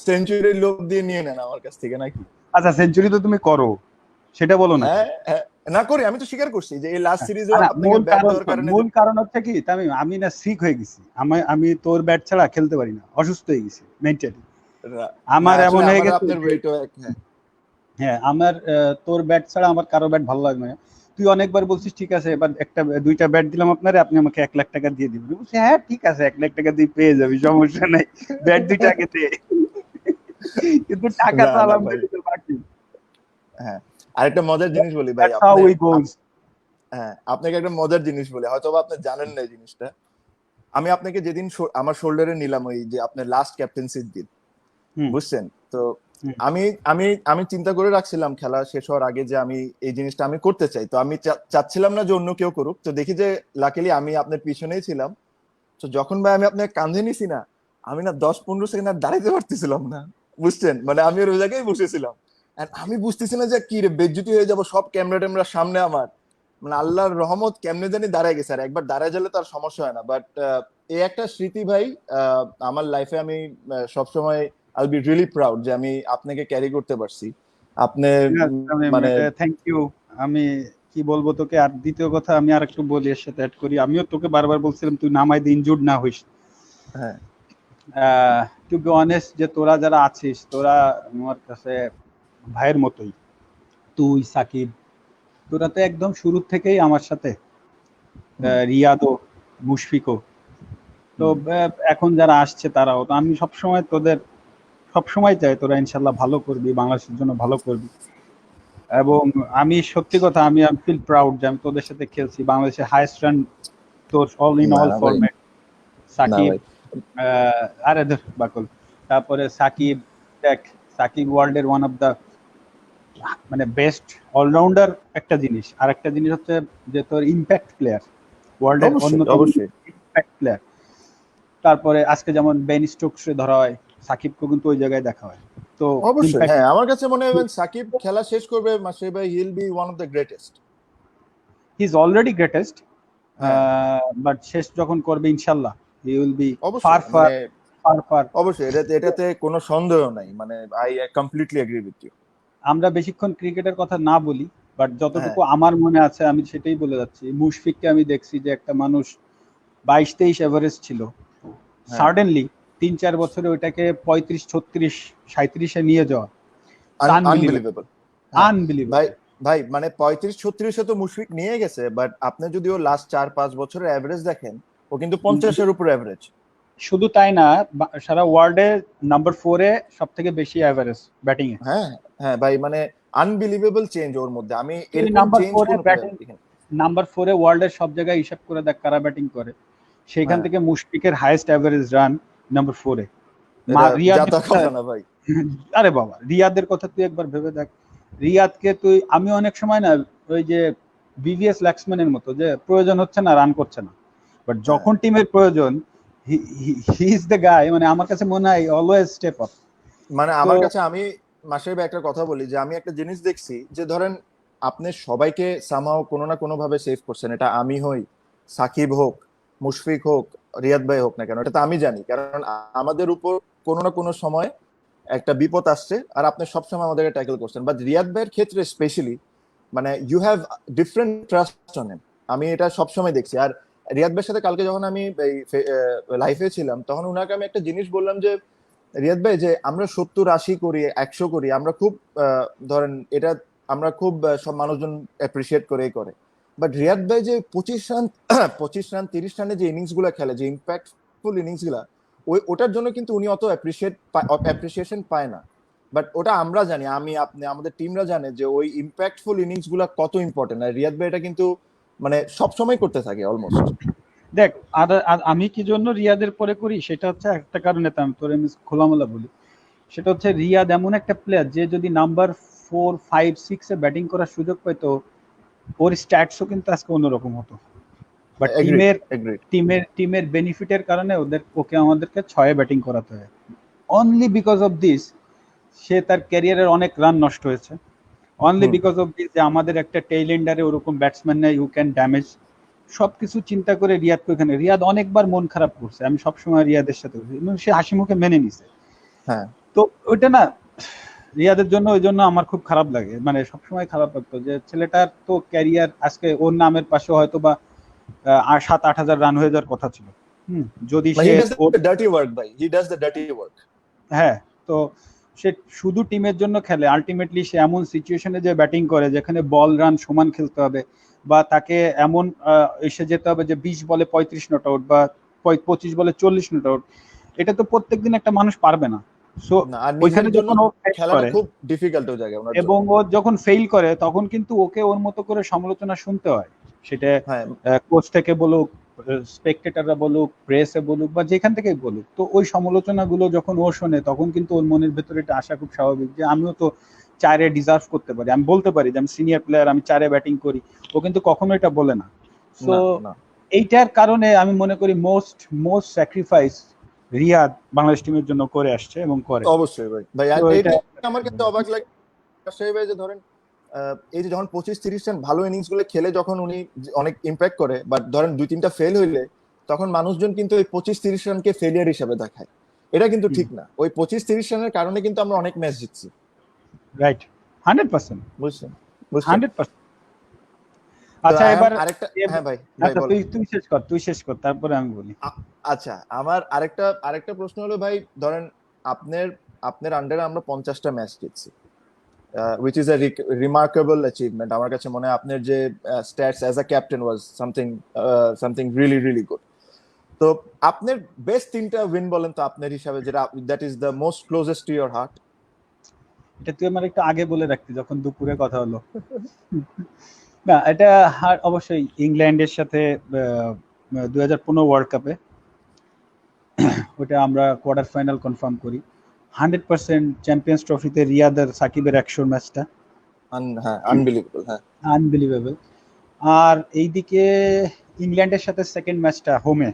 সেঞ্চুরির লোভ দিয়ে নিয়ে নেন আমার কাছ থেকে নাকি? আচ্ছা সেঞ্চুরি তো তুমি করো, সেটা বলো না। হ্যাঁ, হ্যাঁ, না করি, আমি তো স্বীকার করছি যে এই লাস্ট সিরিজেও আপনাকে ব্যাট দেওয়ার কারণে মূল কারণ হচ্ছে কি তামিম, আমি না সিক হয়ে গেছি, আমি তোর ব্যাট ছাড়া খেলতে পারি না, অসুস্থ হয়ে গেছি মেন্টালি। আমার এমন হয়ে গেছে, আপনার ওয়েটও হ্যাঁ, হ্যাঁ আমার তোর ব্যাট ছাড়া আমার কারো ব্যাট ভালো লাগে না। তুই অনেকবার বলছিস ঠিক আছে এবার দুইটা ব্যাট দিলাম আপনারে, আপনি আমাকে 1 লাখ টাকা দিয়ে দিবেন। বলছি হ্যাঁ ঠিক আছে 1 লাখ টাকা দিয়ে পেয়ে যাবি, সমস্যা নাই, ব্যাট দুইটা আগে দে। কিন্তু টাকা তো না ভাই, আলহামদুলিল্লাহ বাকি। হ্যাঁ। আরেকটা মজার জিনিস বলি ভাই, That's how it goes. হ্যাঁ, আপনাকে একটা মজার জিনিস বলি, হয়তো বা আপনি জানেন না এই জিনিসটা। আমি আপনাকে যেদিন আমার শোল্ডারে নিলাম, ওই যে আপনার লাস্ট ক্যাপ্টেন্সির দিন, বুঝছেন তো, আমি আমি আমি চিন্তা করে রাখছিলাম খেলা শেষ হওয়ার আগে যে আমি এই জিনিসটা আমি করতে চাই। তো আমি চাচ্ছিলাম না যে অন্য কেউ করুক। তো দেখি যে লাকিলি আমি আপনার পিছনেই ছিলাম। তো যখন ভাই আমি আপনার কাঁধে নিছি না, আমি না 10-15 সেকেন্ড আর দাঁড়াইতে পারতেছিলাম না, বুঝছেন? মানে আমি ওই জায়গায় বসেছিলাম, আর আমি বুঝতেছি না যে কি রে, বেজ্জতি হয়ে যাবো, সব ক্যামেরা ট্যামেরা সামনে আমার, মানে আল্লাহর রহমত কেমনে জানি দাঁড়ায় গেছে। আর একবার দাঁড়ায় গেলে তার সমস্যা হয় না, বাট এই একটা স্মৃতি ভাই আমার লাইফে আমি সবসময় আই বি রিয়েলি প্রাউড যে আমি আপনাকে ক্যারি করতে পারছি। আপনি মানে থ্যাংক ইউ। আমি কি বলবো তোকে, আর দ্বিতীয় কথা আমি আর একটু বলি এর সাথে অ্যাড করি, আমিও তোকে বারবার বলছিলাম তুই নামাই দিয়ে ইনজুর্ড না হইস। হ্যাঁ, টু বি অনেস্ট, যে তোরা যারা আছিস তোরা আমার কাছে ভাইয়ের মতোই, তুই সাকিব, তোরা তো একদম শুরু থেকেই আমার সাথে, রিয়াদও, মুশফিকও, তো এখন যারা আসছে তারাও, তো আমি সবসময় তোদের সবসময় চাই তোরা ইনশাল্লাহ ভালো করবি, বাংলাদেশের জন্য ভালো করবি। এবং আমি সত্যি কথা, আমি ফিল প্রাউড যে আমি তোদের সাথে খেলছি, বাংলাদেশের হাইয়েস্ট রান তোর all in all format Shakib, আরে বাকল, তারপরে সাকিব, দেখ সাকিব ওয়ার্ল্ডের ওয়ান অফ দা মানে বেস্ট অলরাউন্ডার একটা জিনিস, আর একটা জিনিস হচ্ছে যে তোর ইম্প্যাক্ট প্লেয়ার, ওয়ার্ল্ডের অন্যতম ইম্প্যাক্ট প্লেয়ার। তারপরে আজকে যেমন বেন স্টোকসে ধরা হয়, সাকিবকে কিন্তু ওই জায়গায় দেখা হয়। তো অবশ্যই হ্যাঁ, আমার কাছে মনে হয় সাকিব খেলা শেষ করবে মাসে ভাই, he will be one of the greatest. He is already greatest, but শেষ যখন করবে ইনশাআল্লাহ he will be far far far far. অবশ্যই, এটাতে কোনো সন্দেহ নাই, মানে I completely agree with you. আমরা বেশিক্ষণ ক্রিকেটের কথা না বলি, বাট যতটুকু আমার মনে আছে আমি সেটাই বলে যাচ্ছি। মুশফিককে আমি দেখছি যে একটা মানুষ 22-23 এভারেজ ছিল, সাডেনলি 3-4 বছরে ওইটাকে 35 36 37-এ নিয়ে যাওয়া, আনবিলিভেবল। ভাই মানে 35-36-এ তো মুশফিক নিয়ে গেছে, বাট আপনি যদি ও লাস্ট 4-5 বছরের এভারেজ দেখেন, ও কিন্তু 50-এর উপর এভারেজ। শুধু তাই না, সারা ওয়ার্ল্ডে নাম্বার 4-এ সবথেকে বেশি এভারেজ ব্যাটিং এ। হ্যাঁ, হ্যাঁ ভাই, মানে আনবিলিভেবল চেঞ্জ ওর মধ্যে। আমি তুই এরকম নাম্বার চেঞ্জ 4 এ কোনো ব্যাটিং, player নাম্বার 4 এ ওয়ার্ল্ডের সব জায়গায় হিসাব করে দেখ কারা ব্যাটিং করে, সেইখান হ্যাঁ, থেকে মুশফিকের হাইয়েস্ট এভারেজ রান নাম্বার 4 এ। এটা রিয়াদের জাতা কথা, কথা না ভাই। আরে বাবা রিয়াদের কথা তুই একবার ভেবে দেখ। রিয়াদকে তুই, আমি অনেক সময় না ওই যে ভিভিএস ল্যাক্সম্যানের মতো যে প্রয়োজন হচ্ছে না রান করছে না, বাট হ্যাঁ, যখন টিমের প্রয়োজন হি ইজ দ্য গাই, মানে আমার কাছে মনে হয় অলওয়েজ স্টেপ আপ। মানে তো আমার কাছে, আমি মাসের ভাই একটা কথা বলি, যে আমি একটা জিনিস দেখছি, যে ধরেন আপনি সবাইকে সামহাও কোনো না কোনো ভাবে সেভ করছেন, এটা আমি হই, সাকিব হোক, মুশফিক হোক, রিয়াদ ভাই হোক না কেন, এটা তো আমি জানি, কারণ আমাদের উপর কোনো না কোনো সময় একটা বিপদ আসছে, আর আপনি সবসময় আমাদেরকে ট্যাকল করছেন। বাট রিয়াদ ভাইয়ের ক্ষেত্রে স্পেশালি, মানে you have different trust on him, আমি এটা সবসময় দেখছি। আর রিয়াদ ভাইয়ের সাথে কালকে যখন আমি এই লাইফে ছিলাম, তখন উনাকে আমি একটা জিনিস বললাম যে, রিয়াদ ভাই, যে আমরা 70-80 করি, 100 করি, আমরা খুব ধরেন এটা আমরা খুব সব মানুষজন অ্যাপ্রিসিয়েট করে। বাট রিয়াদ ভাই যে 25 রান 25 রান 30 রানের যে ইনিংস গুলা খেলে, যে ইম্প্যাক্টফুল ইনিংস গুলা, ওটার জন্য কিন্তু উনি অত অ্যাপ্রিসিয়েশন পায় না। বাট ওটা আমরা জানি, আমি আপনি আমাদের টিমরা জানে যে ওই ইম্প্যাক্টফুল ইনিংস গুলা কত ইম্পর্টেন্ট, আর রিয়াদ ভাই এটা কিন্তু মানে সবসময় করতে থাকে অলমোস্ট। দেখ, আর আমি কি জন্য রিয়াদের পরে করি সেটা হচ্ছে একটা কারণে, তো আমি তোর এমনি খোলামেলা বলি। সেটা হচ্ছে রিয়াদ এমন একটা প্লেয়ার যে যদি নাম্বার 4, 5, 6 এ ব্যাটিং করার সুযোগ পেতো, ওর স্ট্যাটসও কিন্তু আজকে অন্যরকম হতো। But agreed, agreed. টিমের বেনিফিটের কারণে ওকে আমাদেরকে 6-এ ব্যাটিং করাতে হয়। অনলি বিকজ অফ দিস সে তার ক্যারিয়ারের অনেক রান নষ্ট হয়েছে। অনলি বিকজ অফ দিস যে আমাদের একটা টেইল এন্ডারে ওরকম ব্যাটসম্যান নেই ইউ ক্যান ড্যামেজ। সবকিছু চিন্তা করে রিয়াদকে ওখানে, রিয়াদ অনেকবার মন খারাপ করছে, আমি সবসময় রিয়াদের সাথে, সে হাসি মুখে মেনে নিছে। হ্যাঁ, তো ওইটা না রিয়াদের জন্য, ওই জন্য আমার খুব খারাপ লাগে, মানে সবসময় খারাপ লাগতো যে ছেলেটার তো ক্যারিয়ার আজকে ওর নামের পাশে হয়তো বা 7-8 হাজার রান হয়ে যাওয়ার কথা ছিল। যদি হি সে ডাজ দ্য ডার্টি ওয়ার্ক ভাই, he does the dirty work. হ্যাঁ, তো সে শুধু টিমের জন্য খেলে, আলটিমেটলি সে এমন সিচুয়েশনে যে ব্যাটিং করে যেখানে বল রান সমান খেলতে হবে, বা তাকে এমন এসে যেতে হবে যে 20 বলে 35 নট আউট বা 25 বলে 40 নট আউট, এটা তো প্রত্যেকদিন একটা মানুষ পারবে না। সো না, আর ওইখানে নিজের জন্য যখন ও ফেল খেলাটা করে, খুব ডিফিকাল্ট হয়ে যায় ওনার জন্য। এবং ও যখন ফেল করে তখন কিন্তু ওকে ওর মতো করে সমালোচনা শুনতে হয়, সেটা হ্যাঁ, কোচ থেকে বলুক, স্পেকটেটররা বলুক, প্রেসে বলুক, বা যেখান থেকেই বলুক, তো ওই সমালোচনাগুলো যখন ও শোনে তখন কিন্তু ওর মনের ভেতরে এটা আসা খুব স্বাভাবিক যে আমিও তো 4-এ ডিজার্ভ করতে পারি, আমি বলতে পারি যে আমি সিনিয়র প্লেয়ার, আমি 4-এ ব্যাটিং করি। ও কিন্তু কখনো এটা বলে না। সো না, না, এইটার কারণে আমি মনে করি most most sacrifice Riyad Bangladesh টিমের জন্য করে আসছে এবং করে। অবশ্যই ভাই। ভাই তো আর এটা এইটা আমার কাছে অবাক লাগে রাজশাহী ভাই, যে ধরেন এই যে যখন 25-30 রান ভালো ইনিংস গুলো খেলে, যখন উনি অনেক ইম্প্যাক্ট করে, বাট ধরেন 2-3টা ফেল হইলে, তখন মানুষজন কিন্তু ওই 25-30 রানকে ফেলিয়ার হিসেবে দেখায়। এটা কিন্তু ঠিক না, ওই 25-30 রানের কারণে কিন্তু আমরা অনেক ম্যাচ জিতছি। রাইট, 100%, বুঝছেন, বুঝছেন। 100%। তো আচ্ছা এবার আরেকটা, হ্যাঁ ভাই, ভাই আচ্ছা বলেন। তুই শেষ কর তারপরে আমি বলি। আচ্ছা, আমার আরেকটা প্রশ্ন হলো ভাই, ধরেন আপনার আপনার আন্ডারে আমরা 50টা match জিতছি, which is a remarkable achievement আমার কাছে মনে হয়। আপনার যে stats as a captain was something really really good. তো আপনার বেস্ট 3টা উইন বলেন তো আপনার হিসাবে, যেটা that is the most closest to your heart. এটা তুই আমার একটু আগে বলে রাখতি যখন দুপুরে কথা হলো। না, এটা অবশ্যই ইংল্যান্ডের সাথে 2015 ওয়ার্ল্ড কাপে, ওটা আমরা কোয়ার্টার ফাইনাল কনফার্ম করি। 100% চ্যাম্পিয়ন্স ট্রফিতে রিয়াদ আর সাকিবের 100 ম্যাচটা হ্যাঁ, আনবিলিভেবল। হ্যাঁ, আনবিলিভেবল। আর এইদিকে ইংল্যান্ডের সাথে সেকেন্ড ম্যাচটা হোমে,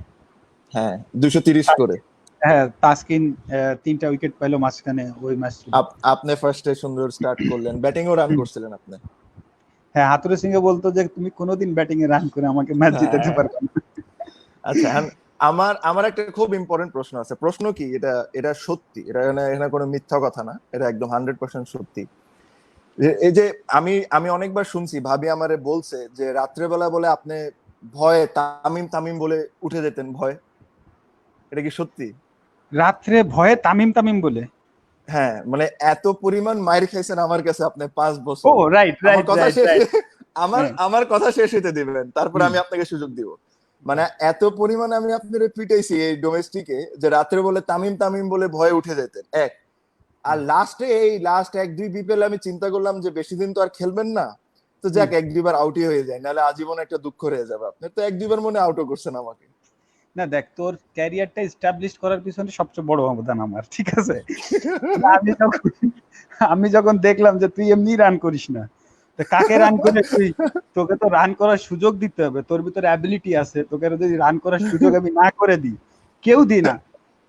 হ্যাঁ, 230 করে। হ্যাঁ তাসকিন 3টা উইকেট পাইলো মাঝখানে, ওই ম্যাচ। আপনি ফার্স্টে সুন্দর স্টার্ট করলেন, ব্যাটিংও রান করছিলেন আপনি। হ্যাঁ, হাতুড়ে সিং এ বলতো যে তুমি কোনোদিন ব্যাটিং এ রান করে আমাকে ম্যাচ জিতাতে হ্যাঁ, পারবে না। আচ্ছা, আমার আমার একটা খুব ইম্পর্টেন্ট প্রশ্ন আছে। প্রশ্ন কি, এটা এটা সত্যি, এটা এখানে কোনো মিথ্যা কথা না, এটা একদম 100% সত্যি। এই যে আমি আমি অনেকবার শুনছি, ভাবি আমারে বলছে যে রাত্রেবেলা বলে আপনি ভয়ে তামিম তামিম বলে উঠে যেতেন ভয়, এটা কি সত্যি? রাত্রে ভয়ে তামিম তামিম বলে? হ্যাঁ, মানে এত পরিমাণ মাইর খাইছেন আমার কাছে আপনি 5 বছর। ও রাইট আমার রাইট কথা রাইট শেষ, রাইট। আমার কথা শেষ হতে দিবেন, তারপর আমি আপনাকে সুযোগ দিব। মানে এত পরিমাণ আমি আপনার পিটাইছি এই ডোমেস্টিকে, যে রাত্রে বলে তামিম তামিম বলে ভয়ে উঠে যেতেন। এক, আর লাস্টে এই লাস্ট 1-2 বিপিএল আমি চিন্তা করলাম যে বেশি দিন তো আর খেলবেন না, তো যাক 1-2 বার আউটই হয়ে যায়, নাহলে আজীবন একটা দুঃখ রয়ে যাবে আপনার। তো 1-2 বার মনে আউটও করছেন আমাকে। না দেখ, তোর ক্যারিয়ারটা এস্টাবলিশ করার পিছনে সবচেয়ে বড় অবদান আমার, ঠিক আছে? আমি যখন দেখলাম যে তুই এমনি রান করিস না, তো কাকে রান করে তুই, তোকে তো রান করার সুযোগ দিতে হবে, তোর ভিতরে অ্যাবিলিটি আছে, তোকে যদি রান করার সুযোগ আমি না করে দিই, কেউ দিই না,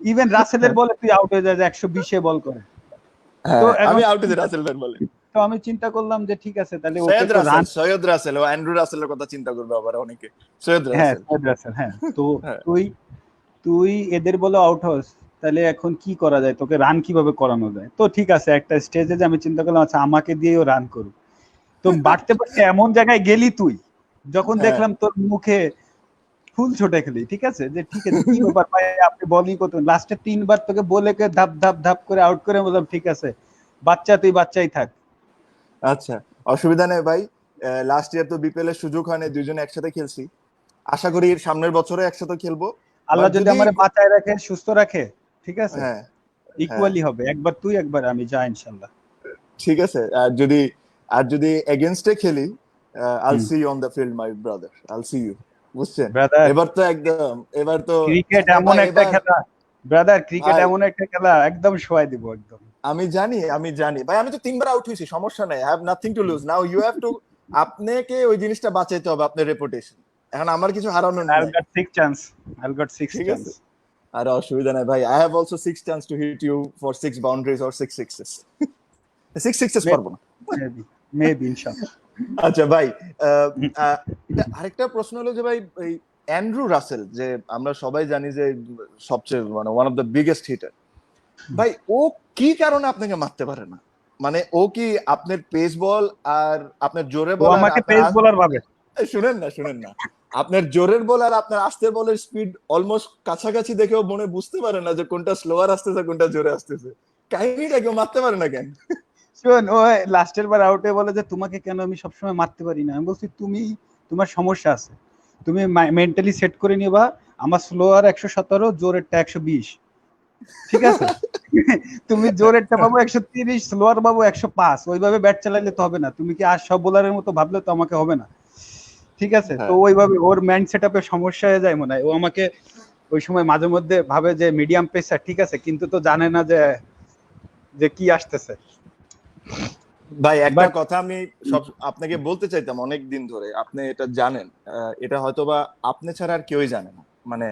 ইভেন রাসেলের বলে তুই আউট হয়ে যায় 120-এ বল করে। তো আমি আউট হয়ে রাসেল ভাই বলে, তো আমি চিন্তা করলাম যে ঠিক আছে, তাহলে সৈয়দ রাসেল, সৈয়দ রাসেল ও অ্যান্ড্রু রাসেলের কথা চিন্তা করবে আবার অনেকে। সৈয়দ হ্যাঁ, রাসেল, সৈয়দ রাসেল, হ্যাঁ। তো তুই এদের বলে আউট হস, তাহলে এখন কি করা যায়, তোকে রান কিভাবে করানো যায়? তো ঠিক আছে, একটা স্টেজে যে আমি চিন্তা করলাম আচ্ছা আমাকে দিয়েও রান করুক। তো বাড়তে বাড়তে এমন জায়গায় গেলি তুই, যখন দেখলাম তোর মুখে ফুল ছোটে খেলি, ঠিক আছে, যে ঠিক আছে কি ব্যাপার ভাই, আপনি বলই কত, লাস্টে 3 বার তোকে বলে ধাপ ধাপ ধাপ করে আউট করে বললাম ঠিক আছে বাচ্চা, তুই বাচ্চাই থাক। আচ্ছা, অসুবিধা নেই ভাই। লাস্ট ইয়ার তো বিপিএল এর সুযোগ হয়নি, দুইজনে একসাথে খেলছি, আশা করি সামনের বছরে একসাথে খেলবো। আল্লাহ যদি আমার বাঁচায় রাখে, সুস্থ রাখে, ঠিক আছে, হ্যাঁ ইকুয়ালি হবে, একবার তুই একবার আমি, যা ইনশাআল্লাহ। ঠিক আছে। আর যদি এগেইনস্টে খেলি, I'll see you on the field my brother, I'll see you, বুঝছেন? এবার তো একদম, এবার তো ক্রিকেট এমন একটা খেলা ব্রাদার, ক্রিকেট এমন একটা খেলা, একদম শোয়াই দিব একদম। আমি জানি ভাই, আমি তো 3 বার আউট হয়েছি, সমস্যা নাই, have nothing to lose, now you have to, আপনাকে ওই জিনিসটা বাঁচাইতে হবে, আপনার রেপুটেশন। এখন আমার কিছু হারানোর নেই। I'll got 6 chance. আর অসুবিধা নাই ভাই, I have also 6 chance to hit you for 6 boundaries or 6 sixes. 6 sixes পারবো না, মেবি ইনশাআল্লাহ। আচ্ছা ভাই, আরেকটা প্রশ্ন হলো যে ভাই, এই অ্যান্ড্রু রাসেল, যে আমরা সবাই জানি যে সবচেয়ে মানে one of the biggest hitter, ভাই ও কি কারণে আপনাকে মারতে পারে না? মানে ও কি আপনার পেস বল আর আপনার জোরে বল, আমাকে পেস বোলার ভাবে? শুনেন না, আপনার জোরের বল আর আপনার আস্তের বলের স্পিড অলমোস্ট কাছাকাছি দেখেও মনে বুঝতে পারে না যে কোনটা স্লোয়ার আসতেছে কোনটা জোরে আসতেছে? কাহিনীটা কেউ মারতে পারে না কেন? শোন, ও লাস্টের বার আউটে বলে যে তোমাকে কেন আমি সবসময় মারতে পারি না। আমি বলছি তোমার সমস্যা আছে, তুমি মেন্টালি সেট করে নিবা আমার স্লোয়ার 117, জোরেরটা 120, ঠিক আছে? তুমি জোরেরটা পাবো 130, স্লোয়ার পাবো 105, ওইভাবে ব্যাট চালাইলে তো হবে না। তুমি কি আর সব বোলারের মতো ভাবলে তো আমাকে হবে না, ঠিক আছে? তো ওইভাবে ওর মাইন্ড সেটআপে সমস্যা হয়ে যায় মনে হয়। ও আমাকে ওই সময় মাঝে মধ্যে ভাবে যে মিডিয়াম পেসার, ঠিক আছে, কিন্তু তো জানে না যে কি আসতেছে। ভাই একটা কথা আমি আপনাকে বলতে চাইতাম অনেক দিন ধরে, আপনি এটা জানেন, এটা হয়তোবা আপনি ছাড়া আর কেউই জানে না। মানে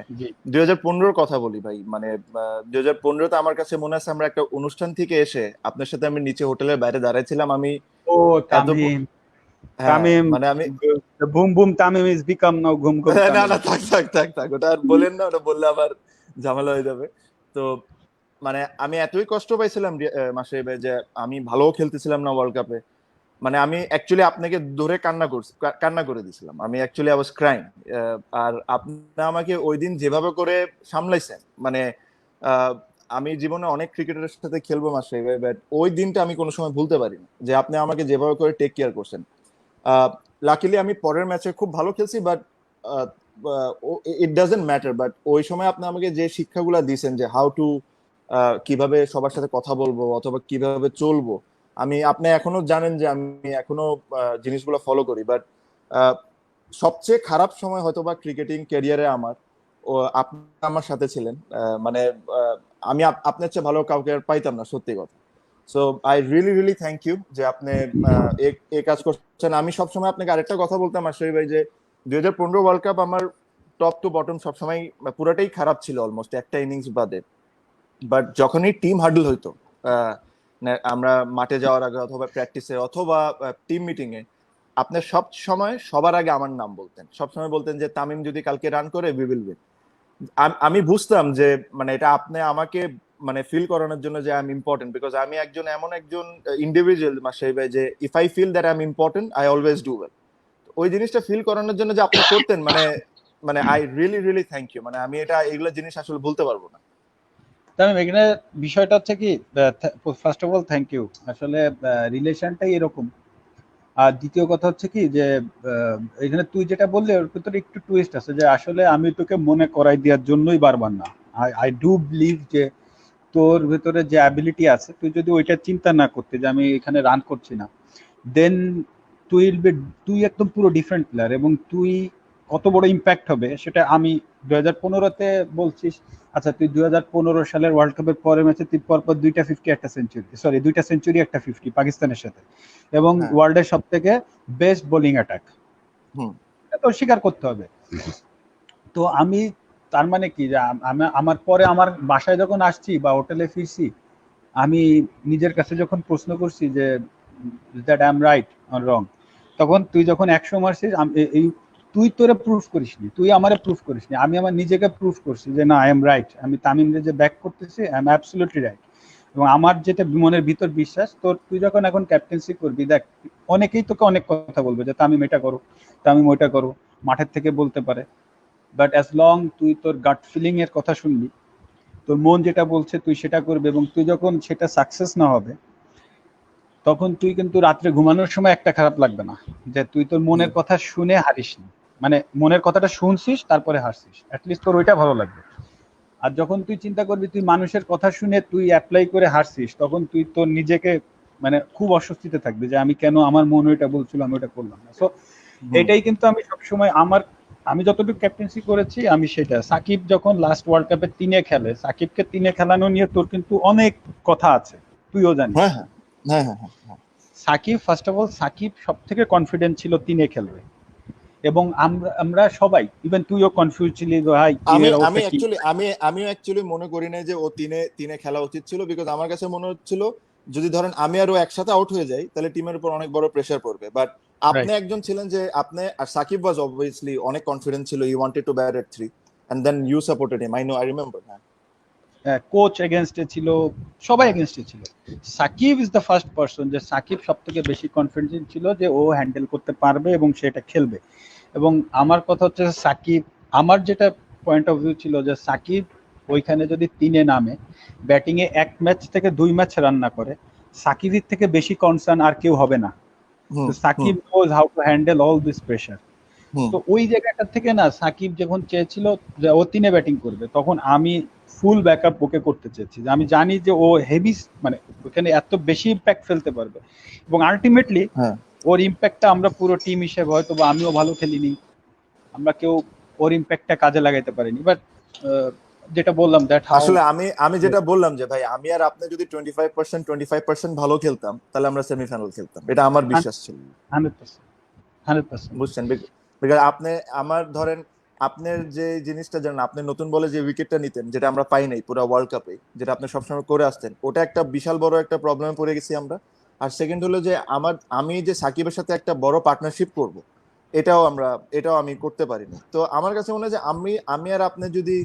2015 কথা বলি ভাই, মানে 2015-তে আমার কাছে মনে আছে আমরা একটা অনুষ্ঠান থেকে এসে আপনার সাথে আমি নিচে হোটেলের বাইরে দাঁড়াইছিলাম। আমি তামিম মানে আমি boom boom Tamim is become now ঘুম ঘুম। না থাক ওটা আর বলেন না, ওটা বললে আবার ঝামেলা হয়ে যাবে। তো মানে আমি এতই কষ্ট পাইছিলাম মাসে ভাই, যে আমি ভালো খেলতেছিলাম না ওয়ার্ল্ড কাপে। মানে আমি অ্যাকচুয়ালি আপনাকে ধরে কান্না করে দিয়েছিলাম, আমি অ্যাকচুয়ালি আই ওয়াজ ক্রাইং। আর আপনি আমাকে ওই দিন যেভাবে করে সামলাইছেন, মানে আমি জীবনে অনেক ক্রিকেটারের সাথে খেলবো মাসে, বাট ওই দিনটা আমি কোনো সময় ভুলতে পারি না, যে আপনি আমাকে যেভাবে করে টেক কেয়ার করছেন। লাকিলি আমি পরের ম্যাচে খুব ভালো খেলছি, but it doesn't matter. But ওই সময় আপনি আমাকে যে শিক্ষাগুলো দিয়েছেন, যে হাউ টু কিভাবে সবার সাথে কথা বলবো অথবা কিভাবে চলবো, আপনি এখনো জানেন যে আমি এখনো জিনিসগুলো ফলো করি। বাট সবচেয়ে খারাপ সময় হয়তো বা ক্রিকেটিং ক্যারিয়ারে আপনি আমার সাথে ছিলেন। মানে আমি আপনার চেয়ে ভালো কাউকে আর পাইতাম না, সত্যি কথা। So I really thank you যে আপনি এই কাজ করছেন। আমি সবসময় আপনাকে আরেকটা কথা বলতাম আশরাফ ভাই, যে 2015 ওয়ার্ল্ড কাপ আমার টপ টু বটম সবসময় পুরাটাই খারাপ ছিল, অলমোস্ট একটা ইনিংস বাদে। বাট যখনই টিম হার্ডল হইতো, আমরা মাঠে যাওয়ার আগে অথবা প্র্যাকটিসে অথবা টিম মিটিং এ, আপনার সব সময় সবার আগে আমার নাম বলতেন, সবসময় বলতেন যে তামিম যদি কালকে রান করে উই উইল উইন। আমি বুঝতাম যে মানে এটা আপনি আমাকে মানে ফিল করানোর জন্য যে আই এম ইম্পর্টেন্ট, বিকজ আমি এমন একজন ইন্ডিভিজুয়াল মাসেই ভাই, যে if I feel that I am important I always do well. ওই জিনিসটা ফিল করানোর জন্য যে আপনি করতেন, মানে আই রিয়েলি থ্যাংক ইউ। মানে আমি এগুলো জিনিস আসলে ভুলতে পারবো না। তামিম, এখানে বিষয়টা হচ্ছে কি, first of all thank you. আসলে রিলেশনটাই এরকম। আর দ্বিতীয় কথা হচ্ছে কি, যে এখানে তুই যেটা বললি ওর ভিতরে একটু টুইস্ট আছে, যে আসলে আমি তোকে মনে করাই দেওয়ার জন্যই বারবার না। আই ডু বিলিভ যে তোর ভেতরে যে অ্যাবিলিটি আছে তুই যদি ওইটা চিন্তা না করতে যে আমি এখানে রান করছি না, দেন তুই একদম পুরো ডিফারেন্ট প্লেয়ার, এবং তুই কত বড় ইম্প্যাক্ট হবে সেটা আমি 2015-তে বলছিস। আচ্ছা, তুই 2015 সালের ওয়ার্ল্ড কাপের পরের ম্যাচে তুই পরপর 2টা 50 একটা সেঞ্চুরি, সরি 2টা সেঞ্চুরি একটা 50 পাকিস্তানের সাথে, এবং হ্যাঁ। ওয়ার্ল্ডের সব থেকে বেস্ট বোলিং অ্যাটাক, হুম। তো স্বীকার করতে হবে। তো আমি, তার মানে কি যে আমার পরে আমার বাসায় যখন আসছি বা হোটেলে ফিরছি, আমি নিজের কাছে যখন প্রশ্ন করছি যে that I am right or wrong, তখন তুই যখন 100 মারছিস, এই তুই তোরে প্রুফ করিসনি, তুই আমারে প্রুফ করিসনি, আমি আমার নিজেকে প্রুফ করছি যে না, আই এম রাইট, আমি তামিমরে যে ব্যাক করতেছি আই এম অ্যাবসলিউটলি রাইট। এবং আমার যেটা মনের ভিতর বিশ্বাস, তোর তুই যখন এখন ক্যাপ্টেন্সি করবি, দেখ অনেকেই তোকে অনেক কথা বলবে যে তামিম এটা করো, তামিম ওইটা করো, মাঠের থেকে বলতে পারে, বাট অ্যাজ লং তুই তোর গাট ফিলিং এর কথা শুনবি, তোর মন যেটা বলছে তুই সেটা করবে, এবং তুই যখন সেটা সাকসেস না হবে তখন তুই কিন্তু রাত্রে ঘুমানোর সময় একটা খারাপ লাগবে না যে তুই তোর মনের কথা শুনে হারিসনি, মানে মনের কথাটা শুনছিস তারপরে হারছিস, অ্যাটলিস্ট তোর ওইটা ভালো লাগবে। আর যখন তুই চিন্তা করবি তুই মানুষের কথা শুনে তুই অ্যাপ্লাই করে হারছিস, তখন তুই তোর নিজেকে মানে খুব অস্বস্তিতে থাকবি যে আমি কেন, আমার মন ওইটা বলছিল আমি ওইটা করলাম না। সো এটাই কিন্তু আমি সবসময় আমি যতটুকু ক্যাপ্টেন্সি করেছি আমি সেটা, সাকিব যখন লাস্ট ওয়ার্ল্ড কাপে 3-এ খেলে, সাকিবকে 3-এ খেলানো নিয়ে তোর কিন্তু অনেক কথা আছে, তুইও জানিস। হ্যাঁ হ্যাঁ হ্যাঁ হ্যাঁ হ্যাঁ হ্যাঁ। Shakib, first of all Shakib সব থেকে কনফিডেন্ট ছিল 3-এ খেলবে, এবং আমরা সবাই, ইভেন তুইও কনফিউজ ছিলি ভাই কি আমি এর আমি অবস্থা কি। অ্যাকচুয়ালি আমিও অ্যাকচুয়ালি মনে করি না যে ও তিনে তিনে খেলা উচিত ছিল, বিকজ আমার কাছে মনে হচ্ছিল যদি ধরেন আমি আর ও একসাথে আউট হয়ে যাই তাহলে টিমের উপর অনেক বড় প্রেসার পড়বে। বাট আপনি রাইট, একজন ছিলেন যে আপনি, আর সাকিব ওয়াজ অবভিয়াসলি অনেক কনফিডেন্ট ছিল, he wanted to bat at 3 and then you supported him, I know, I remember. Coach এগেনস্টে ছিল, সবাই এগেনস্টে ছিল, Shakib is the first person যে সাকিব সব থেকে বেশি কনফিডেন্ট ছিল যে ও হ্যান্ডেল করতে পারবে এবং সেটা খেলবে। এবং আমার কথা হচ্ছে সাকিব, আমার যেটা পয়েন্ট অফ ভিউ ছিল যে সাকিব ওইখানে যদি 3-এ নামে, ব্যাটিংয়ে 1 ম্যাচ থেকে 2 ম্যাচ রান না করে, সাকিবের থেকে বেশি কনসার্ন আর কেউ হবে না। তো Shakib knows how to handle all this pressure. তো ওই জায়গাটা থেকে না, সাকিব যখন চেয়েছিল যে ও 3-এ ব্যাটিং করবে, তখন আমি ফুল ব্যাকআপ ওকে করতে চেয়েছি, যে আমি জানি যে ও হেভি, মানে ওখানে এত বেশি ইম্প্যাক্ট ফেলতে পারবে, এবং আলটিমেটলি ওর ইম্প্যাক্টটা আমরা পুরো টিম হিসেবে, হয়তো বা আমিও ভালো খেলিনি, আমরা কেউ ওর ইম্প্যাক্টটা কাজে লাগাইতে পারিনি, বাট যেটা বললাম দ্যাট হাউ। আসলে আমি যেটা বললাম যে ভাই আমি আর আপনি যদি 25% ভালো খেলতাম তাহলে আমরা সেমিফাইনাল খেলতাম, এটা আমার বিশ্বাস ছিল। 100%, 100%। বুঝছেন, বিকজ আপনি আমার ধরেন আপনার যে জিনিসটা জানেন, আপনি নতুন বলে যে উইকেটটা নিতেন যেটা আমরা পাই নাই পুরো ওয়ার্ল্ড কাপে, যেটা আপনি সবসময় করে আসতেন, ওটা একটা বিশাল বড় একটা প্রবলেমে পড়ে গেছি আমরা। আর সেকেন্ড হলো যে আমি যে সাকিবের সাথে একটা বড় পার্টনারশিপ করব, এটাও আমি করতে পারিনি। তো আমার কাছে মনে হয় যে আমি আর আপনি যদি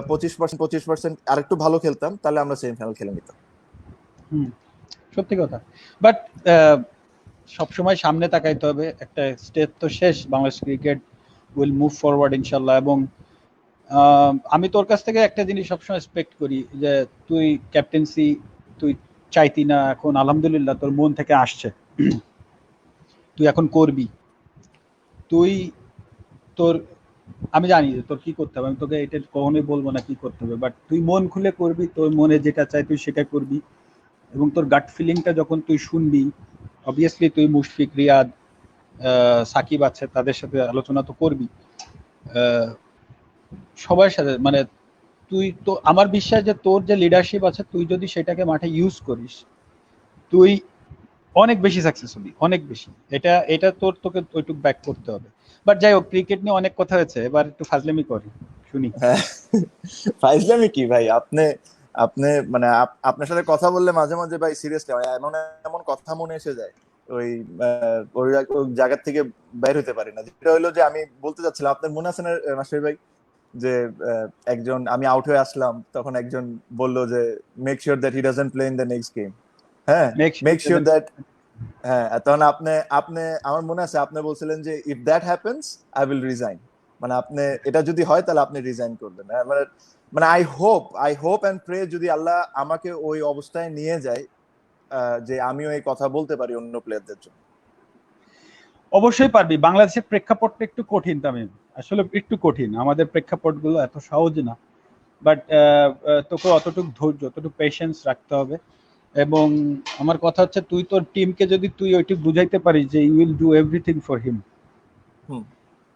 25% আর একটু ভালো খেলতাম তাহলে আমরা সেমিফাইনাল খেলে নিতাম। সত্যি কথা, বাট সবসময় সামনে তাকাইতে হবে, একটা স্টেজ তো শেষ, Bangladesh cricket will move forward ইনশাল্লাহ। এবং আমি তোর কাছ থেকে একটা জিনিস সবসময় এক্সপেক্ট করি যে তুই ক্যাপ্টেন্সি তুই চাইতি না, এখন আলহামদুলিল্লাহ তোর মন থেকে আসছে, তুই এখন করবি, তুই তোর, আমি জানি যে তোর কি করতে হবে, আমি তোকে এটা কখনোই বলবো না কি করতে হবে, বাট তুই মন খুলে করবি, তোর মনে যেটা চাই তুই সেটা করবি, এবং তোর গাট ফিলিংটা যখন তুই শুনবি, অবভিয়াসলি তুই মুশফিক, রিয়াদ, সাকিব আছে, তাদের সাথে আলোচনা তো করবি, সবার সাথে, মানে তুই তো, আমার বিশ্বাস যে তোর যে লিডারশিপ আছে তুই যদি সেটাকে মাঠে ইউজ করিস, তুই অনেক বেশি সাকসেস হবি, অনেক বেশি। এটা তোকে ওইটুক ব্যাক করতে হবে। বাট যাই হোক, ক্রিকেট নিয়ে অনেক কথা হয়েছে, এবার একটু ফাজলামি করি, শুনি। ফাইজলামি কি ভাই, আপনি আপনি মানে আপনার সাথে কথা বললে মাঝে মাঝে ভাই সিরিয়াসলি এমন এমন কথা মনে এসে যায়, ওই ওই জায়গা থেকে বের হতে পারি না। যেটা হলো যে আমি বলতে চাচ্ছিলাম, আপনার মনে আছে না মাস্টার ভাই, যে একজন, আমি আউট হয়ে আসলাম তখন একজন বলল যে make sure that he doesn't play in the next game. হ্যাঁ, মেক শিওর দ্যাট। হ্যাঁ, তখন আপনি আপনি আমার মনে আছে আপনি বলছিলেন যে if that happens I will resign, মানে আপনি এটা যদি হয় তাহলে আপনি রিজাইন করবেন। মানে মানে আই হোপ এন্ড প্রে যদি আল্লাহ আমাকে ওই অবস্থায় নিয়ে যায় যে আমিও এই কথা বলতে পারি অন্য প্লেয়ারদের জন্য। অবশ্যই পারবি, বাংলাদেশের প্রেক্ষাপটটা একটু কঠিন, তামিম আসলে একটু কঠিন, আমাদের প্রেক্ষাপটগুলো এত সহজ না, বাট তোকে অতটুকু ধৈর্য, অতটুকু পেশেন্স রাখতে হবে। এবং আমার কথা হচ্ছে, তুই তোর টিমকে যদি তুই ওইটুকু বুঝাইতে পারিস যে you will do everything for him, hmm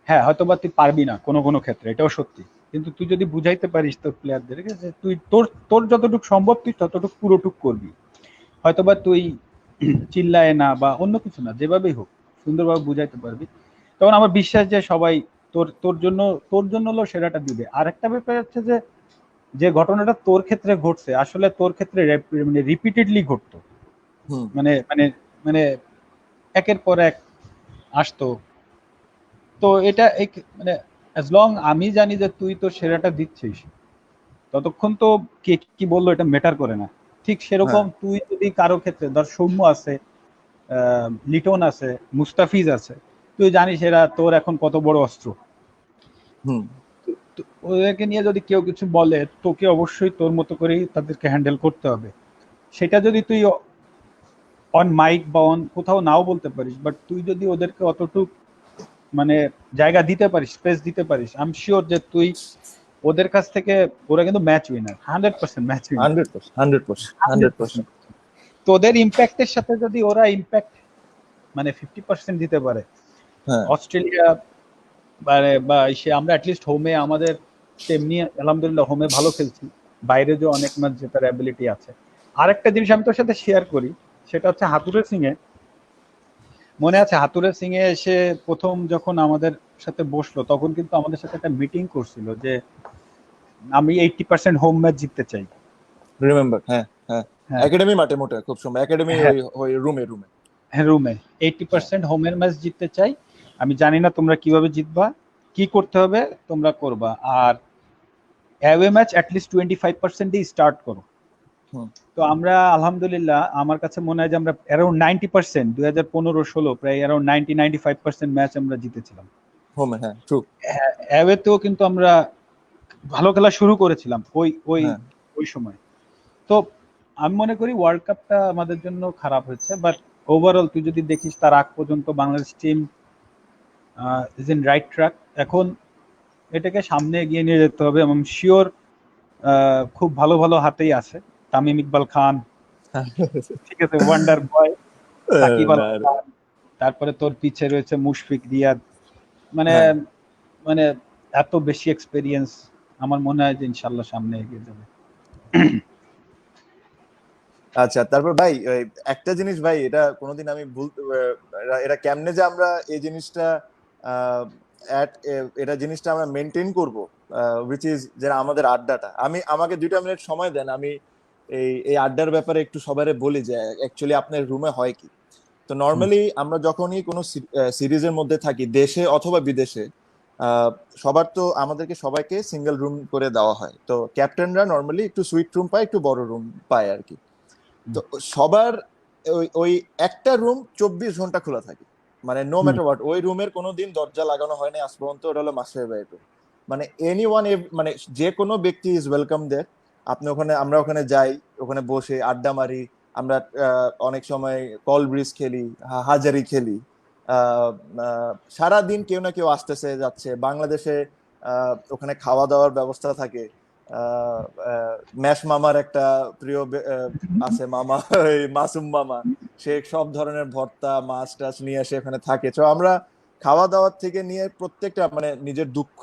হ্যাঁ হয়তো বা তুই পারবি না কোনো কোনো ক্ষেত্রে, এটাও সত্যি, কিন্তু তুই যদি বুঝাইতে পারিস তোর প্লেয়ারদেরকে যে তুই তোর তোর যতটুকু সম্ভব তুই ততটুকু পুরোটুক করবি, হয়তোবা তুই চিল্লায় না বা অন্য কিছু না, যেভাবেই হোক সুন্দরভাবে বুঝাইতে পারবি, তখন আমার বিশ্বাস যে সবাই তোর তোর জন্য হলেও সেরাটা দিবে। আর একটা ব্যাপার হচ্ছে যে, যে ঘটনাটা তোর ক্ষেত্রে ঘটছে আসলে তোর ক্ষেত্রে মানে রিপিটেডলি ঘটতো, হুম মানে মানে মানে একের পর এক আসতো। তো এটা মানে অ্যাজ লং আমি জানি যে তুই তোর সেরাটা দিচ্ছিস, ততক্ষণ তো কে কি বললো এটা ম্যাটার করে না। ঠিক সেরকম হ্যাঁ তুই যদি কারো ক্ষেত্রে, ধর সৌম্য আছে, লিটন আছে, মুস্তাফিজ আছে, তুই জানিস এরা তোর এখন কত বড় অস্ত্র। হুম তো ওদেরকে নিয়ে যদি কেউ কিছু বলে, তোকে অবশ্যই তোর মতো করেই তাদেরকে হ্যান্ডেল করতে হবে। সেটা যদি তুই অন মাইক বা অন কোথাও নাও বলতে পারিস, বাট তুই যদি ওদেরকে অতটুক মানে জায়গা দিতে পারিস, স্পেস দিতে পারিস, আই এম শিওর যে তুই ওদের কাছ থেকে, ওরা কিন্তু ম্যাচ উইনার, 100% ম্যাচ উইনার। 100%, 100%, 100%। তোদের ইম্প্যাক্টের সাথে যদি ওরা ইম্প্যাক্ট মানে 50% দিতে পারে, হ্যাঁ অস্ট্রেলিয়া মানে বা সে, আমরা অ্যাটলিস্ট হোমে আমাদের তেমনি আলহামদুলিল্লাহ হোমে ভালো খেলছি, বাইরে যে অনেক ম্যাচ জেতার অ্যাবিলিটি আছে। আরেকটা জিনিস আমি তোর সাথে শেয়ার করি, সেটা হচ্ছে হাতুড়ে সিং এ, মনে আছে হাতুড়ে সিং এ এসে প্রথম যখন আমাদের সাথে বসলো, তখন কিন্তু আমাদের সাথে একটা মিটিং করছিল যে আমি 80% হোম ম্যাচ জিততে চাই। রিমেম্বার, হ্যাঁ হ্যাঁ। হ্যাঁ একাডেমি মাঠে মোটে খুব সময়, একাডেমি হ্যাঁ ওই ওই রুমে রুমে। হ্যাঁ, রুমে হ্যাঁ 80% হোমের ম্যাচ জিততে চাই। আমি জানি না তোমরা কিভাবে জিতবা, কি করতে হবে তোমরা করবা, আর অ্যাওয়ে ম্যাচ অ্যাটলিস্ট 25% দিয়ে স্টার্ট করো। হুম তো আমরা আলহামদুলিল্লাহ, আমার কাছে মনে হয় যে আমরা অ্যারাউন্ড 90%, 2015-16 প্রায় অ্যারাউন্ড 90-95% ম্যাচ আমরা জিতেছিলাম। হোমে, হ্যাঁ ট্রু। অ্যাওয়েতেও কিন্তু আমরা ভালো খেলা শুরু করেছিলাম ওই ওই হ্যাঁ ওই সময়। তো আমি মনে করি ওয়ার্ল্ড কাপটা আমাদের জন্য খারাপ হয়েছে, বাট ওভারঅল তুই যদি দেখিস তার আগ পর্যন্ত Bangladesh team is in right track. এখন এটাকে সামনে এগিয়ে নিয়ে যেতে হবে এবং শিওর খুব ভালো ভালো হাতেই আছে, তামিম ইকবাল খান, ঠিক আছে, ওয়ান্ডার বয় সাকিব আল না, হাসান, তারপরে তোর পিছে রয়েছে মুশফিক, রিয়াদ, মানে হ্যাঁ মানে এত বেশি এক্সপেরিয়েন্স, আমার মনে হয় যে ইনশাল্লাহ সামনে এগিয়ে যাবে। আচ্ছা। তারপর ভাই ওই একটা জিনিস ভাই, এটা কোনোদিন আমি এটা কেমনে যে আমরা এই জিনিসটা আহ, এটা জিনিসটা আমরা মেনটেন করবো, উইচ ইজ যে আমাদের আড্ডাটা, আমাকে 2টা মিনিট সময় দেন, আমি এই আড্ডার ব্যাপারে একটু সবারে বলি যে অ্যাকচুয়ালি আপনার রুমে হয় কি। তো নর্মালি আমরা যখনই কোনো সিরিজের মধ্যে থাকি, দেশে অথবা বিদেশে, আহ, সবার তো আমাদেরকে সবাইকে সিঙ্গেল রুম করে দেওয়া হয়, তো ক্যাপ্টেনরা নর্মালি একটু সুইট রুম পায়, একটু বড় রুম পায় আর কি। তো সবার ওই ওই একটা রুম 24 ঘন্টা খোলা থাকে, মানে নো ম্যাটার হোয়াট, ওই রুমের কোনোদিন দরজা লাগানো হয় না আজ পর্যন্ত, ওটা হলো মাস্টার বেডরুম। মানে এনি ওয়ান, মানে যে কোনো ব্যক্তি ইজ ওয়েলকাম দেয়ার। আপনি ওখানে, আমরা ওখানে যাই, ওখানে বসে আড্ডা মারি, আমরা অনেক সময় কল ব্রিজ খেলি, হাজারি খেলি। আহ, সারাদিন কেউ না কেউ আসতেছে যাচ্ছে বাংলাদেশে। ওখানে খাওয়া দাওয়ার ব্যবস্থা থাকে। আহ, আহ, ম্যাশ মামার একটা প্রিয় আছে মামা, ওই মাসুম মামা, সে সব ধরনের ভর্তা মাছ টাছ নিয়ে এসে এখানে থাকে। তো আমরা খাওয়া দাওয়ার থেকে নিয়ে প্রত্যেকটা মানে নিজের দুঃখ,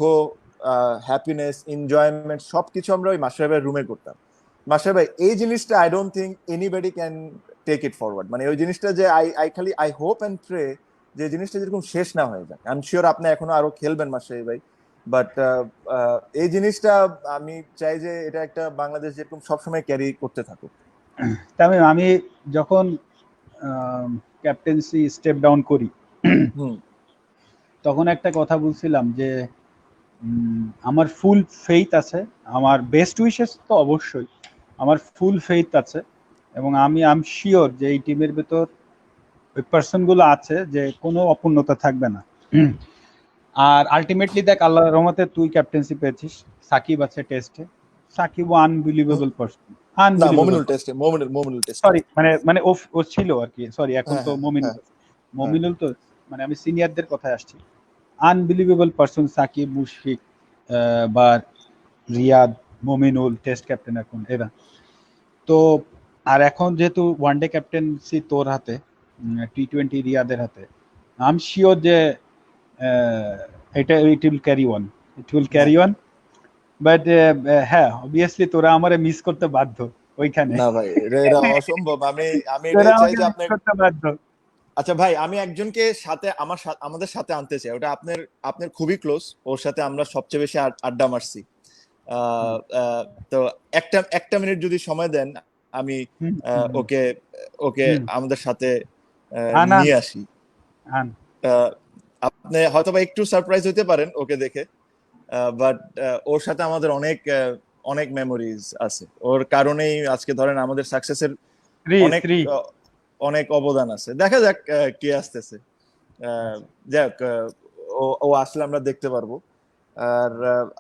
হ্যাপিনেস, এনজয়মেন্ট সবকিছু আমরা ওই মাস্টার ভাইয়ের রুমে করতাম। মাস্টার ভাই এই জিনিসটা I don't think anybody can take it forward, মানে ওই জিনিসটা যে আই আই খালি আই হোপ এন্ড প্রে যে জিনিসটা যেরকম শেষ না হয়ে যায়। আই এম শিওর আপনি এখনো আরো খেলবেন মাস্টার ভাই, বাট এই জিনিসটা আমি চাই যে এটা একটা বাংলাদেশ যেরকম সবসময় ক্যারি করতে থাকুক। তামিম, আমি যখন ক্যাপ্টেন্সি স্টেপ ডাউন করি, হুম তখন একটা কথা বলছিলাম যে আমার ফুল ফেইথ আছে, আমার বেস্ট উইশেস তো অবশ্যই, আমার ফুল ফেইথ আছে, এবং আমি আই এম শিওর যে এই টিমের ভেতর ওই পার্সনগুলো আছে যে কোনো অপূর্ণতা থাকবে না। আর আলটিমেটলি দেখ, আল্লাহর রহমতে তুই ক্যাপ্টেন্সি পেয়েছিস, সাকিব আছে টেস্টে, সাকিব আনবিলিভেবল পার্সন, না, আনবিলিভেবল। মমিনুল টেস্টে, মমিনুল টেস্টে। সরি মানে মানে ও ছিল আর কি, সরি এখন হ্যাঁ তো হ্যাঁ মমিনুল হ্যাঁ আছে। হ্যাঁ মমিনুল তো মানে আমি সিনিয়রদের কথায় আসছি, আনবিলিভেবল পার্সন সাকিব, মুশফিক বা রিয়াদ, মমিনুল টেস্ট ক্যাপ্টেন এখন এরা। তো আর এখন যেহেতু ওয়ানডে ক্যাপ্টেন্সি তোর হাতে, T20 রিয়াদের হাতে, আই এম শিওর যে এটা it will carry on, but হ্যাঁ অবভিয়াসলি তোরা আমারে মিস করতে বাধ্য ওইখানে। না ভাই, এটা অসম্ভব। আমি তোরা এটাই চাই আমাকে যে মিস আপনি, করতে বাধ্য। আচ্ছা ভাই, আমি একজনকে সাথে আমাদের সাথে আনতে চাই, ওটা আপনার খুবই ক্লোজ, ওর সাথে আমরা সবচেয়ে বেশি আড্ডা মারছি। আহ, আহ, তো একটা মিনিট যদি সময় দেন, আমি ওকে ওকে আমাদের সাথে আন নিয়ে আসি। আন আপনি হয়তোবা একটু সারপ্রাইজ হতে পারেন ওকে দেখে, বাট ওর সাথে আমাদের অনেক অনেক মেমোরিজ আছে। ওর কারণেই আজকে ধরেন আমাদের সাকসেসের অনেক অনেক অবদান আছে। দেখা যাক কে আসতেছে। যাক, ও আসলে আমরা দেখতে পারবো।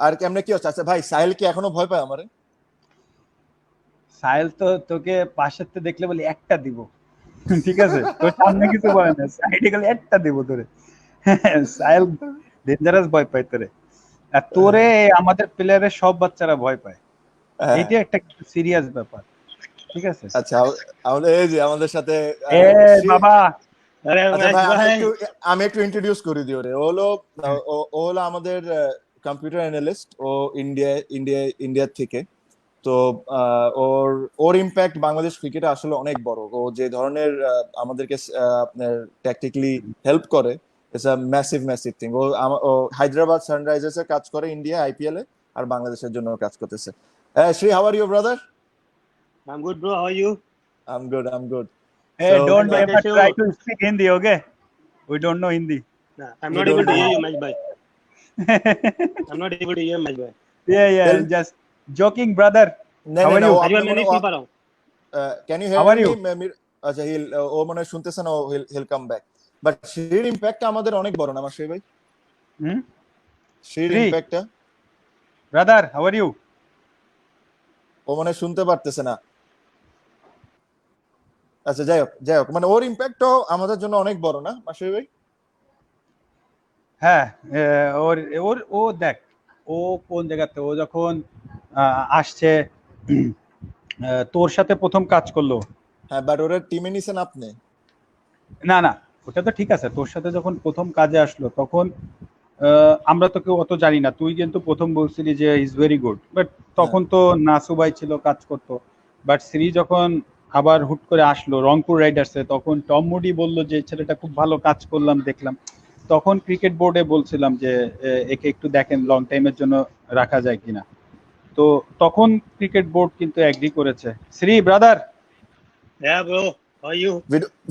আর কেমনে কি হচ্ছে? আচ্ছা ভাই, সাহিল কি এখনো ভয় পায় আমারে? সাহেল তো তোকে পাশের থেকে দেখলে বলি একটা দিব, ঠিক আছে? তোর সামনে কিছু বলে না, সাইডে গেলে একটা দিব তোরে। সাহেল ডেঞ্জারাস ভয় পায় তোরে, আর তোরে আমাদের প্লেয়ারের সব বাচ্চারা ভয় পায়। হ্যাঁ। এইটা একটা সিরিয়াস ব্যাপার, ঠিক আছে? আচ্ছা, আমাদের এই যে আমাদের সাথে এ বাবা, আরে আচ্ছা ম্যাচ ভাই, ভাই, আমি একটু ইন্ট্রোডিউস করে দিই ওরে। ও হলো আমাদের কম্পিউটার অ্যানালিস্ট। ও ইন্ডিয়া থেকে। তো ওর ওর ইম্প্যাক্ট বাংলাদেশ ক্রিকেটে আসলে অনেক বড়। ও যে ধরনের আমাদেরকে আপনার ট্যাকটিক্যালি হেল্প করে, ইটস আ ম্যাসিভ থিং। ও হায়দ্রাবাদ সানরাইজার্স এর কাজ করে ইন্ডিয়া আইপিএল এ, আর বাংলাদেশের জন্য কাজ করতেছে। Sree, how are you brother? I'm good bro, how are you? I'm good. hey, So, don't Match ever कैसे हो? try to speak Hindi, okay? We don't know Hindi. Nah, I'm We not don't able to know. hear you, match bhai. I'm not able to hear match bhai. Yeah, Tell- just joking, brother. नहीं How नहीं are ना, you? वो match bhai आपने मैं नहीं सुन पा रहा हूँ. can you How hear are you? me? আচ্ছা, ও মনে হয় শুনতেছে না। he'll come back. বাট শ্রীর ইম্প্যাক্ট আমাদের অনেক বড় না মাসুই ভাই? Hmm? শ্রীর Shri? ইম্প্যাক্টটা Brother, how are you? ও মনে হয় শুনতে পারতেছে না। আচ্ছা, যাই হোক, মানে ওর ইম্প্যাক্টও আমাদের জন্য অনেক বড় না মাসুই ভাই? হ্যাঁ, ওর ওর ও দেখ, ও কোন জায়গাতে, ও যখন আসছে তোর সাথে প্রথম কাজ করলো। হ্যাঁ, বাট ওরা টিমে নিছেন আপনি। না না, ওটা তো ঠিক আছে, তোর সাথে যখন প্রথম কাজে আসলো তখন আমরা তো কেউ অত জানি না, তুই কিন্তু প্রথম বলছিলি যে ইজ ভেরি গুড, বাট তখন তো নাসু ভাই ছিল, কাজ করতো। বাট শ্রী যখন আবার হুট করে আসলো রংপুর রাইডার্সে, তখন টম মুডি বললো যে এই ছেলেটা খুব ভালো কাজ করলাম দেখলাম। তখন ক্রিকেট বোর্ডে বলছিলাম যে একে একটু দেখেন লং টাইমের জন্য রাখা যায় কিনা। তো তখন ক্রিকেট বোর্ড কিন্তু এগ্রি করেছে। Shri brother, Yeah bro, how are you?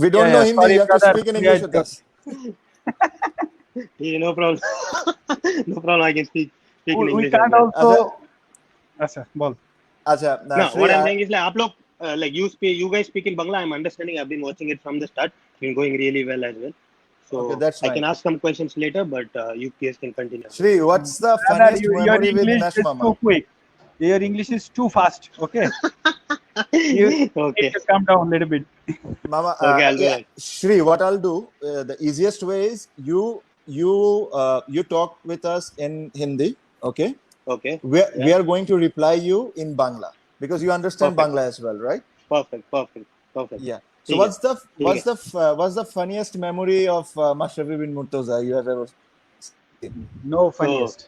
We don't know Hindi. Sorry You have to brother, speak in English with us. Yeah, no problem. No problem, I can speak in we English as can't well. Also. আচ্ছা বল। আচ্ছা, No, Shri, what I'm saying is like आप लोग like you guys speak in Bangla. I'm understanding. I've been watching it from the start. It's been going really well as well. So Okay, that's I can fine. ask some questions later, but you guys can continue. Shri, what's the Brother, funniest your memory with English Mesh is Mama? too quick. Your English is too fast. Okay, you Okay. need to calm down a little bit. Mama, Okay, I'll do yeah, that. Shri, what I'll do, the easiest way is you talk with us in Hindi, okay? Okay. We Yeah. are going to reply you in Bangla because you understand Perfect. Bangla as well, right? Perfect. Yeah. So ठीक what's the funniest memory of Mashrafi bin Murtaza you have ever seen? No funniest.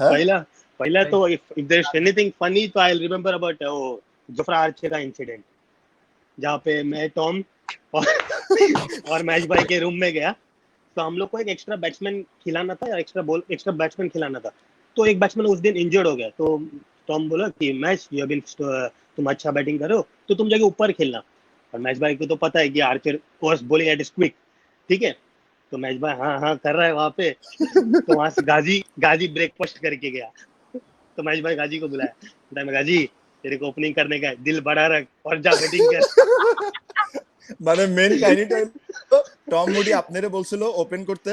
Huh? पहला तो if there's anything funny तो I'll remember about Jofra Archer का incident, जहाँ पे मैं Tom और match भाई के रूम में गया। तो हम लोग को एक एक्स्ट्रा बैट्समैन खिलाना था, या एक्स्ट्रा बैट्समैन खिलाना था। तो एक बैट्समैन उस दिन इंजर्ड हो गया, तो टॉम बोला कि मैच तुम अच्छा बैटिंग करो तो तुम जाके ऊपर खेलना। और मैच भाई को तो पता है कि Archer course bowling at quick, ठीक है? तो मैच भाई हाँ कर रहा है वहां पे। तो वहां से गाजी ब्रेकफास्ट करके गया। तो मैच भाई गाजी को बुलाया, बोला मैं गाजी तेरे को ओपनिंग करने का है, दिल बड़ा रख और जा बैटिंग कर। মানে মেন কাহিনীটা হলো টম মুডি আপনারে বলছিল ওপেন করতে,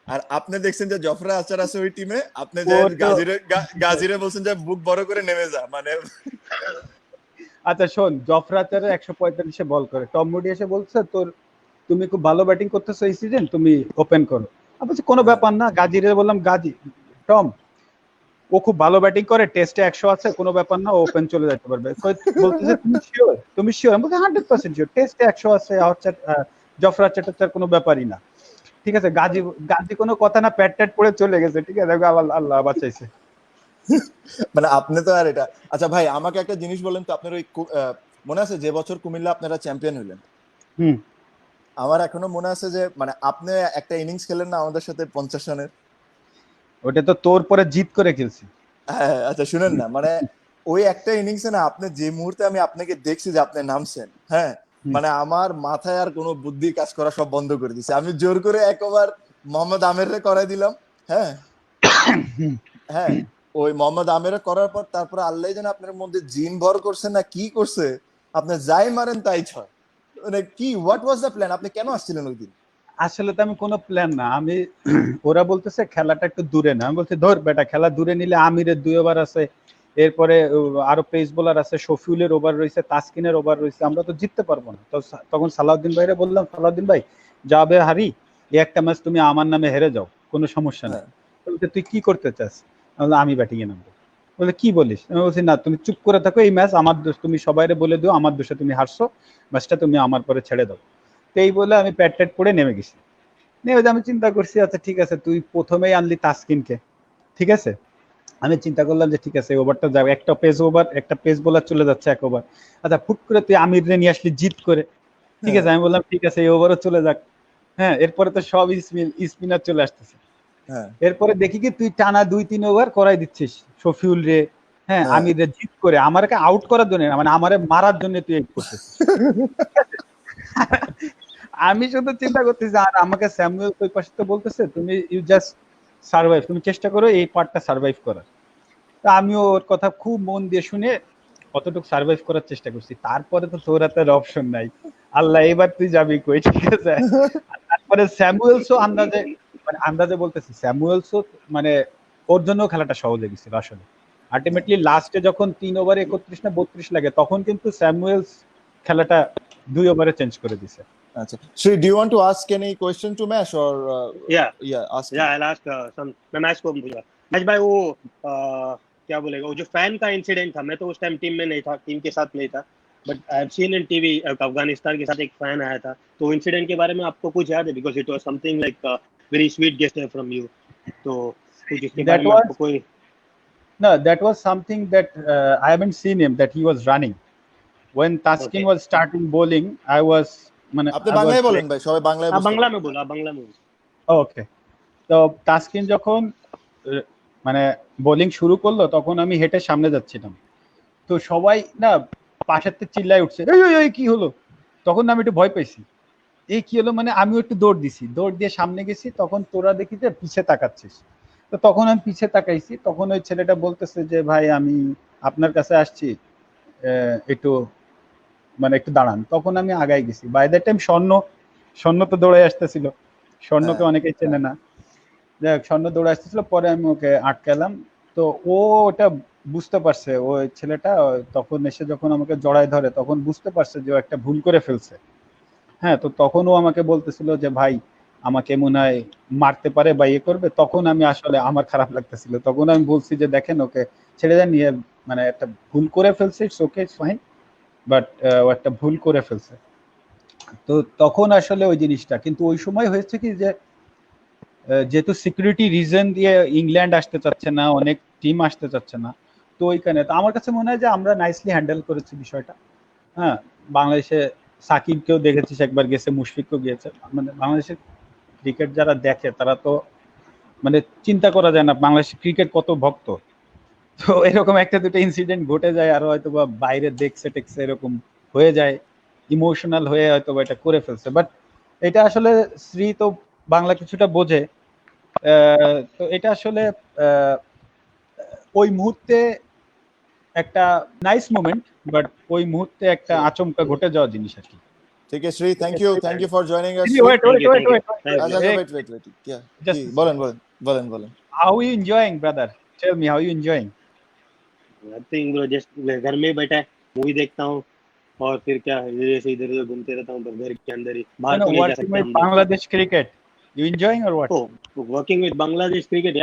আর আপনি দেখছেন যে জফরা আচার আছে ওই টিমে, আপনি যে গাজিরে বলছেন যে বুক বড় করে নেমে যা, মানে আচ্ছা শোন, জফরাচারে 145-এ বল করে, টম মুডি এসে বলছে তোর তুমি খুব ভালো ব্যাটিং করতেছো এই সিজন, তুমি ওপেন করো। আমি বলছি কোনো ব্যাপার না। গাজিরে বললাম গাজি টম ও খুব ভালো ব্যাটিং করে, টেস্টে 100 আছে, কোনো ব্যাপার না, ওপেন চলে যেতে পারবে। বলতেছে তুমি শিওর? আমি বলছি 100% শিওর, টেস্টে 100 আছে, জফরা আর্চার কোনো ব্যাপারই না। ঠিক আছে, গাজী কোনো কথা না, প্যাট ট্যাট পড়ে চলে গেছে। ঠিক আছে, আল্লাহ আল্লাহ বাঁচাইছে। মানে আপনি তো আর এটা। আচ্ছা ভাই, আমাকে একটা জিনিস বলেন তো, আপনার ওই মনে আছে যে বছর কুমিল্লা আপনারা চ্যাম্পিয়ন হইলেন? হুম। আমার এখনো মনে আছে যে মানে আপনি একটা ইনিংস খেলেন না আমাদের সাথে 50 রানের। ওটা তো তোর পরে জিত করে খেলছি। হ্যাঁ, আচ্ছা শুনেন না, মানে ওই একটা ইনিংসে না, আপনি যে মুহূর্তে আমি আপনাকে দেখছি যে আপনি নামছেন, হ্যাঁ, হুম। মানে আমার মাথায় আর কোনো বুদ্ধি কাজ করা সব বন্ধ করে দিছে। আমি জোর করে একবার মোহাম্মদ আমিরে করাই দিলাম। হ্যাঁ, হ্যাঁ, ওই মোহাম্মদ আমিরে করার পর তারপরে আল্লাহ যেন আপনার মধ্যে জিন ভর করছে না কি করছে, আপনি যাই মারেন তাই ছয়। মানে কি, হোয়াট ওয়াজ দ্য প্ল্যান? আপনি কেন আসছিলেন ওই দিন? আসলে তো আমি কোনো প্ল্যান না, আমি ওরা বলতেছে খেলাটা একটু দূরে না, আমি বলছি ধর বেটা, খেলা দূরে নিলে আমিরের 2 ওভার আছে, এরপরে আরো পেস বোলার আছে, শফিউলের ওভার রয়েছে, তাসকিনের ওভার রয়েছে, আমরা তো জিততে পারবো না। তো তখন সালাউদ্দিন ভাইরে বললাম, সালাউদ্দিন ভাই যাবে হারি, এই একটা ম্যাচ তুমি আমার নামে হেরে যাও, কোনো সমস্যা নেই। হ্যাঁ, বলতে তুই কি করতে চাস? আমি বললাম, আমি ব্যাটিং এ নামবো। বলে কি বলিস? আমি বলছি না, তুমি চুপ করে থাকো, এই ম্যাচ আমার দোষ, তুমি সবাইরে বলে দিও আমার দোষে তুমি হারছো, ম্যাচটা তুমি আমার পরে ছেড়ে দাও। তো এই বলে আমি প্যাট ট্যাট পড়ে নেমে গেছি। আমি চিন্তা করছি, আচ্ছা ঠিক আছে, তুই প্রথমেই আনলি তাসকিনকে, ঠিক আছে, আমি চিন্তা করলাম যে ঠিক আছে ওভারটা যাবে, একটা পেস বোলার চলে যাচ্ছে 1 ওভার। আচ্ছা ফুট করে তুই আমিরে নিয়ে আসলি জিত করে, ঠিক হ্যাঁ, আছে, আমি বললাম ঠিক আছে এই ওভারও চলে যাক। হ্যাঁ, এরপরে তো সব স্পিনার চলে আসতেছে। হ্যাঁ, এরপরে দেখি কি তুই টানা 2-3 ওভার করাই দিচ্ছিস শফিউল রে, হ্যাঁ, হ্যাঁ। আমির রে জিত করে, আমারকে আউট করার জন্য না, মানে আমারে মারার জন্য তুই এই করতেছিস। আমি শুধু চিন্তা করতেছি, আর আমাকে স্যামুয়েল ওই পাশে তো বলতেছে তুমি ইউ জাস্ট সার্ভাইভ, তুমি চেষ্টা করো এই পার্টটা সার্ভাইভ করার। তো আমিও ওর কথা খুব মন দিয়ে শুনে কতটুকু সার্ভাইভ করার চেষ্টা করছি। তারপরে তো তোর হাতে অপশন নাই, আল্লাহ এবার তুই যাবি কই, ঠিক আছে। আর তারপরে স্যামুয়েলসও আন্দাজে বলতেছি, স্যামুয়েলসও মানে ওর জন্য খেলাটা সহজ হয়ে গেছিল আসলে। আলটিমেটলি লাস্টে যখন 3 ওভারে 31 না 32 লাগে, তখন কিন্তু স্যামুয়েলস খেলাটা 2 ওভারে চেঞ্জ করে দিছে। আচ্ছা, Sri, do you want to ask any question to Mesh or Yeah, yeah, ask yeah, him. I'll ask some. मैं मैच को भूला। मैच भाई वो क्या बोलेगा, वो जो फैन का इंसिडेंट था, मैं तो उस टाइम टीम में नहीं था, टीम के साथ नहीं था, but I have seen in TV Afghanistan के साथ एक फैन आया था, तो इंसिडेंट के बारे में आपको कुछ याद है? Because it was something like very sweet gesture from you, तो कुछ इसके बारे That में was आपको कोई? no, that was something that I haven't seen him, that he was running when Taskin Okay, was starting bowling. I was আপনি I was বাংলায় বলেন like, ভাই, সবাই বাংলায় आप বুঝতে बांग्ला পারে। में बोलो, आप बांग्ला में बोलो। ওকে। তো তাসকিন যখন মানে বোলিং শুরু করলো, তখন আমি হেঁটে সামনে যাচ্ছিলাম, তো সবাই না পাশের থেকে চিল্লায় উঠছে, এই এই, এই কি হলো? তখন আমি একটু ভয় পাইছি, এই কি হলো, মানে আমিও একটু দৌড় দিছি, দৌড় দিয়ে সামনে গেছি, তখন তোরা দেখি যে পিছে তাকাচ্ছিস। তো তখন আমি পিছে তাকাইছি, তখন ওই ছেলেটা বলতেছে যে ভাই আমি আপনার কাছে আসছি, একটু মানে একটু দাঁড়ান। তখন আমি আগাই গেছি, বাই দ্যাট টাইম স্বর্ণ তো দৌড়ে আসতেছিল, স্বর্ণকে হ্যাঁ, অনেকেই চেনে না, যাই হোক, স্বর্ণ দৌড়ে আসতেছিল, পরে আমি ওকে আটকালাম। তো ও ওটা বুঝতে পারছে, ওই ছেলেটা তখন এসে যখন আমাকে জড়ায় ধরে, তখন বুঝতে পারছে যে ও একটা ভুল করে ফেলছে। হ্যাঁ, তো তখন ও আমাকে বলতেছিল যে ভাই আমাকে মনে হয় মারতে পারে বা ইয়ে করবে, তখন আমি আসলে আমার খারাপ লাগতেছিল, তখন আমি বলছি যে দেখেন ওকে ছেড়ে দেন, নিয়ে মানে একটা ভুল করে ফেলছে, it's okay, it's fine, but ও একটা ভুল করে ফেলছে। তো তখন আসলে ওই জিনিসটা, কিন্তু ওই সময় হয়েছে কি যে যেহেতু সিকিউরিটি রিজন দিয়ে ইংল্যান্ড আসতে চাচ্ছে না, অনেক টিম আসতে চাচ্ছে না, তো ওইখানে তো আমার কাছে মনে হয় যে আমরা নাইসলি হ্যান্ডেল করেছি বিষয়টা। হ্যাঁ, বাংলাদেশে সাকিবকেও দেখেছিস একবার গেছে, মুশফিককেও গিয়েছে, মানে বাংলাদেশের ক্রিকেট যারা দেখে তারা তো মানে চিন্তা করা যায় না বাংলাদেশের ক্রিকেট কত ভক্ত। তো এরকম একটা দুটো ইনসিডেন্ট ঘটে যায়, আর হয়তো বা বাইরে দেখছে টেকছে এরকম হয়ে যায়, ইমোশনাল হয়ে হয়তো বা এটা করে ফেলছে, বাট এটা আসলে শ্রী তো বাংলা কিছুটা বোঝে। তো এটা আসলে আহ, ওই মুহূর্তে একটা নাইস মোমেন্ট, বাট ওই মুহূর্তে একটা আচমকা ঘটে যাওয়া জিনিস আর কি। ঠিক আছে Sree, thank you for joining us. Wait Thank wait you, wait thank you, wait thank আচ্ছা, you। আচ্ছা, ওয়েট কি কি বলেন বলেন বলেন বলেন। How are you enjoying, brother? Tell me, how are you enjoying? Nothing bro, just घर में बैठा मूवी देखता हूँ, और फिर क्या जैसे इधर उधर घूमते रहता हूँ, बस घर के अंदर ही, No, बाहर no, तो नहीं जा working सकते with हम लोग। Bangladesh cricket. You enjoying or what? Oh, working with Bangladesh cricket,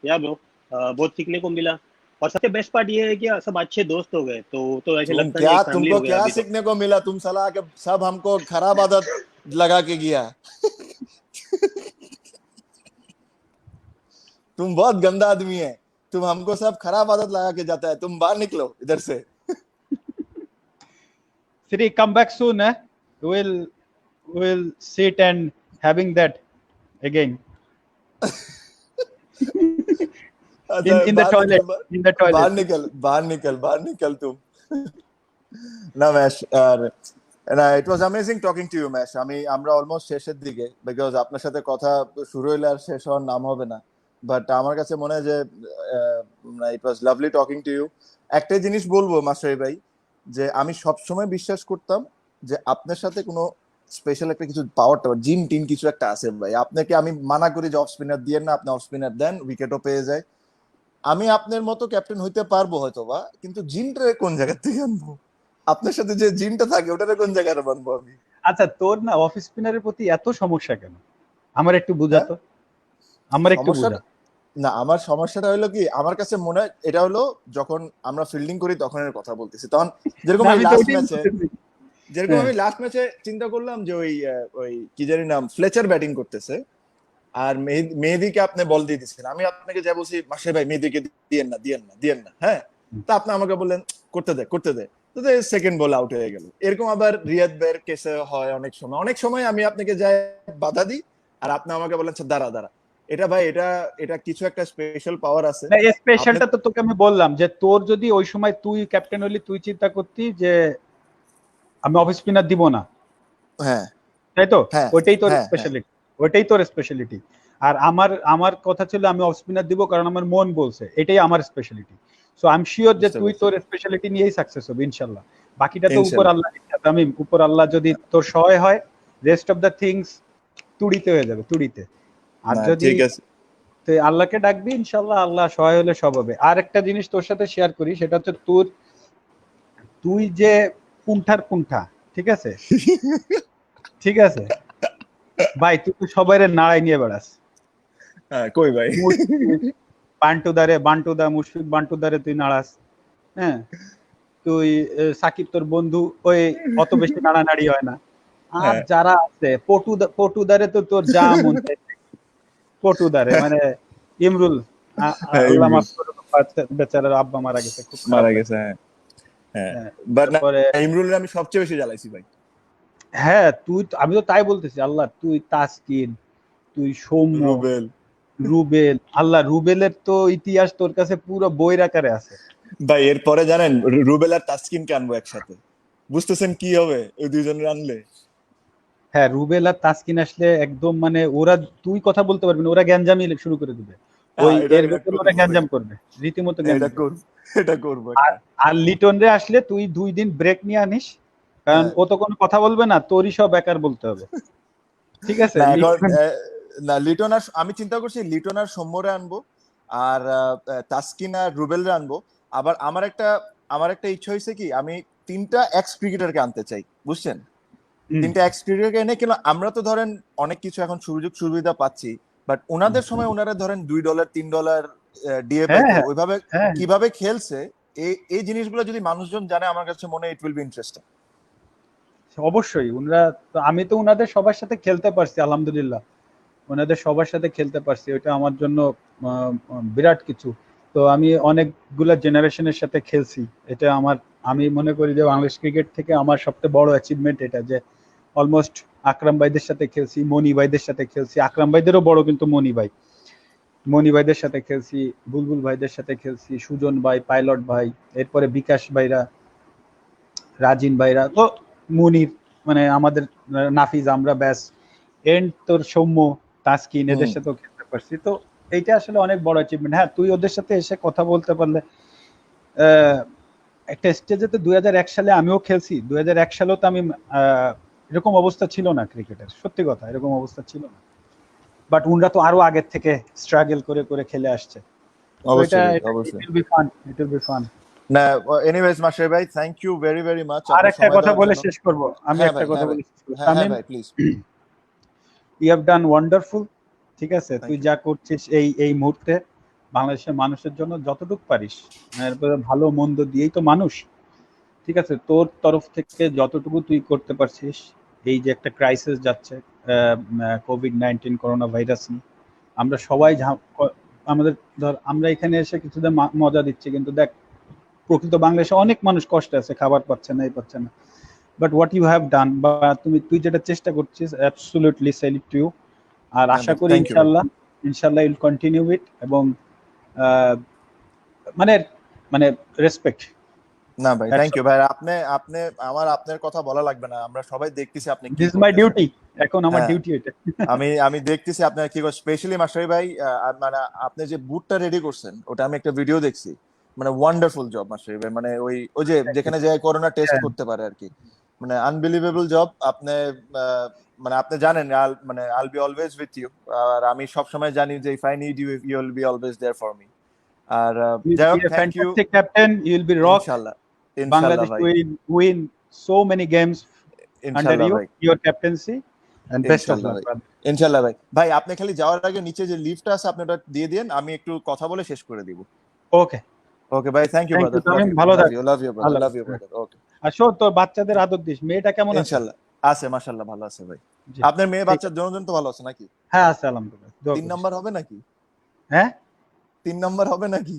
yeah bro, बहुत सीखने को मिला। और सबसे बेस्ट पार्ट ये है कि सब अच्छे दोस्त हो गए, तो ऐसे लगता नहीं, क्या एक फैमिली तुमको हो गया क्या अभी तो। सीखने को मिला? तुम साला आके सब हमको खराब आदत लगा के गया। तुम बहुत गंदा आदमी है, तुम हमको सब खराब आदत लगा के जाता है। तुम बाहर निकलो इधर से। Siri, come back soon, eh? We'll sit and having that again अच्छा in the बाहर toilet, निकल, in the toilet. बाहर निकल, बाहर निकल, बाहर निकल तुम। না ম্যাশ, আর না, it was amazing talking to you Mash. আমরা অলমোস্ট শেষের দিকে, বিকজ আপনার সাথে কথা শুরু হইলে আর শেষ হওয়ার নাম হবে না। বাট আমার কাছে মনে হয় যে ইট ওয়াজ লাভলি টকিং টু ইউ। একটাই জিনিস বলবো মাস্টারি ভাই, যে আমি সবসময় বিশ্বাস করতাম যে আপনার সাথে কোনো স্পেশাল একটা কিছু পাওয়ার টাওয়ার জিন টিন কিছু একটা আছে ভাই। আপনাকে আমি মানা করি যে অফ স্পিনার দিয়েন না, আপনি অফ স্পিনার দেন, উইকেটও পেয়ে যায়। আমি আপনার মতো ক্যাপ্টেন হইতে পারবো হয়তো বা, কিন্তু জিনটা কোন জায়গা থেকে আনবো? আপনার সাথে যে জিনটা থাকে ওটারে কোন জায়গায় বানবো আমি? আচ্ছা, তোর না অফ স্পিনারের প্রতি এত সমস্যা কেন? আমার একটু বুঝাতো, আমার একটু বুঝা। না, আমার সমস্যাটা হলো কি, আমার কাছে মনে হয় এটা হলো যখন আমরা ফিল্ডিং করি তখনের কথা বলতেছি। তখন যেরকম আমি লাস্ট ম্যাচে চিন্তা করলাম যে ওই কি জানি নাম, ফ্লেচার ব্যাটিং করতেছে আর মেহেদিকে আপনি বল দিয়ে দিচ্ছেন। আমি আপনাকে যা বলছি, মাসে ভাই মেহেদিকে দিয়েন না, দিয়েন না, দিয়েন না, হ্যাঁ। তা আপনি আমাকে বললেন করতে দে, করতে দে, তো সেকেন্ড বল আউট হয়ে গেল। এরকম আবার রিয়াদ ভাইয়ের কেসে হয় অনেক সময়। অনেক সময় আমি আপনাকে যাই বাধা দিই আর আপনি আমাকে বলেন দাঁড়া দাঁড়া। এটা ভাই, এটা কিছু একটা স্পেশাল পাওয়ার আছে। না, এই স্পেশালটা তো তোকে আমি বললাম যে তোর যদি ওই সময় তুই ক্যাপ্টেন হলি, তুই চিন্তা করতি যে আমি অফ স্পিনার দিব না, হ্যাঁ তাই তো? হ্যাঁ, ওইটাই তোর হ্যাঁ, স্পেশালিটি, ওইটাই তোর স্পেশালিটি। আর আমার কথা ছিল আমি অফ স্পিনার দিব কারণ আমার মন বলছে, এটাই আমার speciality. So I am sure যে তুই তোর স্পেশালিটি নিয়েই সাকসেস হবে ইনশাআল্লাহ। বাকিটা তো উপর আল্লাহ, আমি উপর আল্লাহ যদি তোর সহায় হয়, রেস্ট অফ দ্য থিংস তুড়িতে হয়ে যাবে, তুড়িতে। আর যদি ঠিক আছে, তুই আল্লাহকে ডাকবি, ইনশাআল্লাহ আল্লাহ সহায় হলে সব হবে। আর একটা জিনিস তোর সাথে শেয়ার করি, সেটা হচ্ছে তুই যে পুণ্ঠার পুণ্ঠা, ঠিক আছে? ঠিক আছে ভাই, তুই তো সবাই নাড়াই নিয়ে বেড়াস। হ্যাঁ কই ভাই, বান্টুদা মুশফিক বান্টুদারে তুই নাড়াস, হ্যাঁ। তুই সাকিব তোর বন্ধু, ওই অত বেশি নাড়ানাড়ি হয় না। আর যারা আছে পটুদারে তো তোর যা মন চায়, পটুদারে মানে ইমরুল, আল্লাহ মাফ করুক, বেচারার আব্বা মারা গেছে, খুব মারা গেছে। হ্যাঁ, বাট ইমরুলের আমি সবচেয়ে বেশি জ্বালাইছি ভাই। হ্যাঁ, আমি তো তাই বলতেছি, আল্লাহ তুই তাসকিন, তুই সৌম্য, রুবেল, আল্লাহ রুবেলের তো ইতিহাস তোর কাছে পুরো বইয়ের আকারে আছে ভাই। এরপরে জানেন রুবেল আর তাসকিনকে আনবো একসাথে, বুঝতেছেন কি হবে ওই দুইজনের আনলে? হ্যাঁ, রুবেল আর তাসকিন আসলে একদম মানে ওরা, তুই কথা বলতে পারবি না, ওরা গ্যাঞ্জামি শুরু করে দিবে। ওই এর ভেতরে ওরা গ্যাঞ্জাম করবে, রীতিমতো এটা করবো। আর লিটন রে আসলে তুই 2 দিন ব্রেক নিয়ে আনিস, কারণ ও তো কোনো কথা বলবে না, তোরই সব বেকার বলতে হবে, ঠিক আছে? না, লিটন আর আমি চিন্তা করছি লিটন আর সৌম্যরে আনবো, আর তাসকিন আর রুবেলরে আনবো। আবার আমার একটা ইচ্ছা হয়েছে কি, আমি 3টা এক্স ক্রিকেটারকে আনতে চাই, বুঝছেন? 3টা এক্স ক্রিকেটারকে এনে, কেন আমরা তো ধরেন অনেক কিছু এখন সুযোগ সুবিধা পাচ্ছি, বাট ওনাদের সময় ওনারা ধরেন $2 $3 দিয়ে পাইতো। ওইভাবে কিভাবে খেলছে, এই জিনিসগুলো যদি মানুষজন জানে, আমার কাছে মনে হয় ইট উইল বি ইন্টারেস্টিং। অবশ্যই আমি তো ওনাদের সবার সাথে খেলতে পারছি, আলহামদুলিল্লাহ, ওনাদের সবার সাথে খেলতে পারছি, ওটা আমার জন্য বিরাট কিছু। তো আমি অনেকগুলা জেনারেশনের সাথে খেলছি, এটা আমি মনে করি যে বাংলাদেশ ক্রিকেট থেকে আমার সবচেয়ে বড় অ্যাচিভমেন্ট এটা, যে অলমোস্ট আকরাম ভাইদের সাথে খেলছি, মনি ভাইদের সাথে খেলছি, আকরাম ভাইদেরও বড় কিন্তু মনি ভাইদের সাথে খেলছি, বুলবুল ভাইদের সাথে খেলছি, সুজন ভাই, পাইলট ভাই, এরপরে বিকাশ ভাইরা, রাজিন ভাইরা, তো মুনির, মানে আমাদের নাফিজ, আমরা ব্যাস এন্ড তোর সৌম্য, তাসকিন, এদের সাথেও খেলতে পারছি। তো এইটা আসলে অনেক বড় অ্যাচিভমেন্ট। হ্যাঁ, তুই ওদের সাথে এসে কথা বলতে পারলে, একটা স্টেজে তো 2001 সালে আমিও খেলছি, 2001 সালেও তো আমি এরকম অবস্থা ছিল না ক্রিকেটের, সত্যি কথা, এরকম অবস্থা ছিল না। বাট উনরা তো আরো আগের থেকে স্ট্রাগল করে করে খেলে আসছে। অবশ্যই ইট উইল বি ফান। না, এনিওয়েজ মাশরাফি ভাই, thank you very very much. আর একটা কথা বলে শেষ করব, আমি একটা কথা বলে শেষ করব। হ্যাঁ ভাই please. You have done wonderful, ঠিক আছে? তুই যা করছিস এই মুহূর্তে, বাংলাদেশের মানুষের জন্য যতটুকু পারিস, এরপরে ভালো মন্দ দিয়েই তো মানুষ। ঠিক আছে, তোর তরফ থেকে যতটুকু তুই করতে পারছিস, এই যে একটা ক্রাইসিস যাচ্ছে কোভিড-19 করোনা ভাইরাস নিয়ে, আমরা সবাই আমাদের ধর আমরা এখানে এসে কিছুটা মজা দিচ্ছি, কিন্তু দেখ প্রকৃত বাংলাদেশে অনেক মানুষ কষ্টে আছে, খাবার পাচ্ছে না, এই পাচ্ছে না। But what you have done, বা তুই যেটা চেষ্টা করছিস, অ্যাবসলিউটলি সেলিউট টু ইউ। আর আশা করি থ্যাংক ইউ। ইনশাল্লাহ উইল কন্টিনিউ ইট, এবং মানে মানে রেসপেক্ট। না ভাই, থ্যাংক ইউ ভাই। আপনি আপনি আমার আপনার কথা বলা লাগবে না, আমরা সবাই দেখতেছি আপনি কি দিস মাই করতেছেন। ডিউটি, এখন আমার হ্যাঁ। ডিউটি এটা। আমি দেখতেছি আপনার কি স্পেশালি মাশরাফি ভাই, মানে আপনি যে বুটটা রেডি করছেন ওটা আমি একটা ভিডিও দেখছি, মানে ওয়ান্ডারফুল জব মাশরাফি ভাই। মানে ওই যে যেখানে যায় করোনা টেস্ট হ্যাঁ। করতে পারে আর কি, মানে আনবিলিভেবল জব। আপনি মানে আপনি জানেন মানে I'll be always with you, আর আমি সব সময় জানি যে if I need you you will be always there for me. আর যাই হোক, You'll be a thank you. fantastic captain. You'll be rock. ইনশাআল্লাহ, ইনশাআল্লাহ Bangladesh ভাই, will win so many games under ইনশাআল্লাহ ভাই, your captaincy, and best of ইনশাআল্লাহ luck, ভাই, brother. ইনশাআল্লাহ ভাই। ভাই আপনি খালি যাওয়ার আগে নিচে যে লিফটটা আছে আপনি ওটা দিয়ে দিন, আমি একটু কথা বলে শেষ করে দিব। Okay. ওকে ভাই, thank you Thank you, brother, love Tamim. You, ভালো লাভ থাক। ইউ, লাভ ইউ ব্রাদার, ভালো লাভ ইউ থাক। ব্রাদার। ওকে, আর শোন, তোর বাচ্চাদের আদর দিস। মেয়েটা কেমন আছে? ইনশাআল্লাহ আছে, মাশাআল্লাহ ভালো আছে ভাই। জি। আপনার মেয়ে ঠিক বাচ্চার জনজন তো ভালো আছে নাকি? হ্যাঁ, আছে আলহামদুলিল্লাহ। দোয়া 3 করিস। নাম্বার হবে নাকি? হ্যাঁ? 3 নাম্বার হবে নাকি?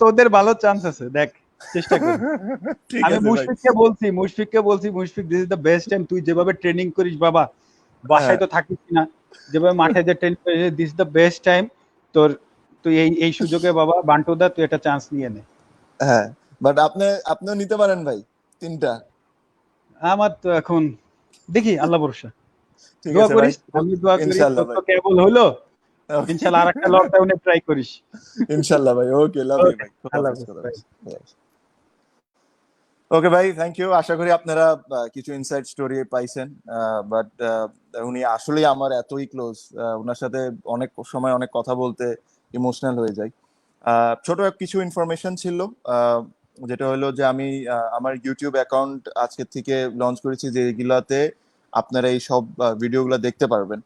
তোদের ভালো চান্স আছে, দেখ চেষ্টা কর। ঠিক আমি আছে ভাই। মুশফিককে বলছি Mushfiq, this is the best time. তুই যেভাবে ট্রেনিং করিস বাবা, বাসায় তো থাকিস না, যেভাবে মাঠে যে ট্রেনিং করিস, this is the best time. তোর তুই এই সুযোগে বাবা, বান্টুদা, তুই একটা চান্স নিয়ে নে। হ্যাঁ, বাট আপনিও নিতে পারেন ভাই 3টা। আমার তো এখন দেখি, আল্লাহ ভরসা। ঠিক দোয়া আছে ভাই, করিস, আমি দোয়া করি। ইনশাআল্লাহ তোর ভাই, তো কেবল হলো, ইনশাআল্লাহ আরেকটা লকডাউনে ট্রাই করিস। ইনশাআল্লাহ ভাই। ওকে, লাভ ইউ ওকে, ভাই, খোদা আল্লাহ হাফেজ, হাফেজ, খোদা বাই। হাফেজ। ওকে ভাই, থ্যাংক ইউ। আশা করি আপনারা কিছু ইনসাইড স্টোরি পাইছেন, বাট উনি আসলেই আমার এতই ক্লোজ, ওনার সাথে অনেক সময় অনেক কথা বলতে ইমোশনাল হয়ে যাই। ছোট কিছু ইনফরমেশন ছিল, যেটা হলো যে আমি আমার ইউটিউব অ্যাকাউন্ট আজকে থেকে লঞ্চ করেছি, যে এগুলাতে আপনারা এই সব ভিডিওগুলো দেখতে পারবেন।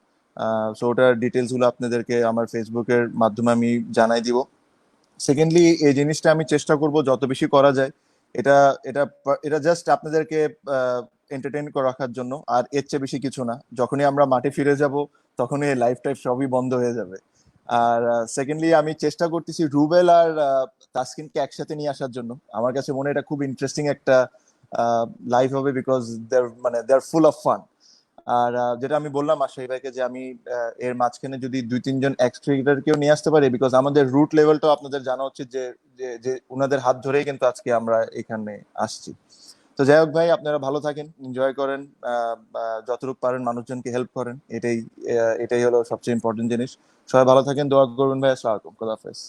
সো ওটার ডিটেলস গুলো আপনাদেরকে আমার ফেসবুকের মাধ্যমে আমি জানাই দিব। সেকেন্ডলি, এই জিনিসটা আমি চেষ্টা করব যত বেশি করা যায়, এটা এটা এটা জাস্ট আপনাদেরকে এন্টারটেইন করে রাখার জন্য, আর এর চেয়ে বেশি কিছু না। যখনই আমরা মাঠে ফিরে যাব তখনই এই লাইফ টাইফ সবই বন্ধ হয়ে যাবে। আর সেকেন্ডলি, আমি চেষ্টা করতেছি রুবেল আর তাসকিনকে একসাথে নিয়ে আসার জন্য। আমার কাছে মনে হয় এটা খুব ইন্টারেস্টিং একটা লাইফ হবে, because they are full of fun. আর যেটা আমি বললাম আশাই ভাইকে, যে আমি এর মাঝখানে যদি 2-3 জন এক্স ক্রিকেটারকেও নিয়ে আসতে পারি, বিকজ আমাদের রুট লেভেলটাও আপনাদের জানা উচিত, যে যে যে ওনাদের হাত ধরেই কিন্তু আজকে আমরা এখানে আসছি। তো যাই হোক ভাই, আপনারা ভালো থাকেন, এনজয় করেন, যতটুকু পারেন মানুষজনকে হেল্প করেন, এটাই হলো সবচেয়ে ইম্পর্টেন্ট জিনিস। সবাই ভালো থাকেন, দোয়া করবেন ভাই। আসসালামু আলাইকুম, খোদা হাফেজ।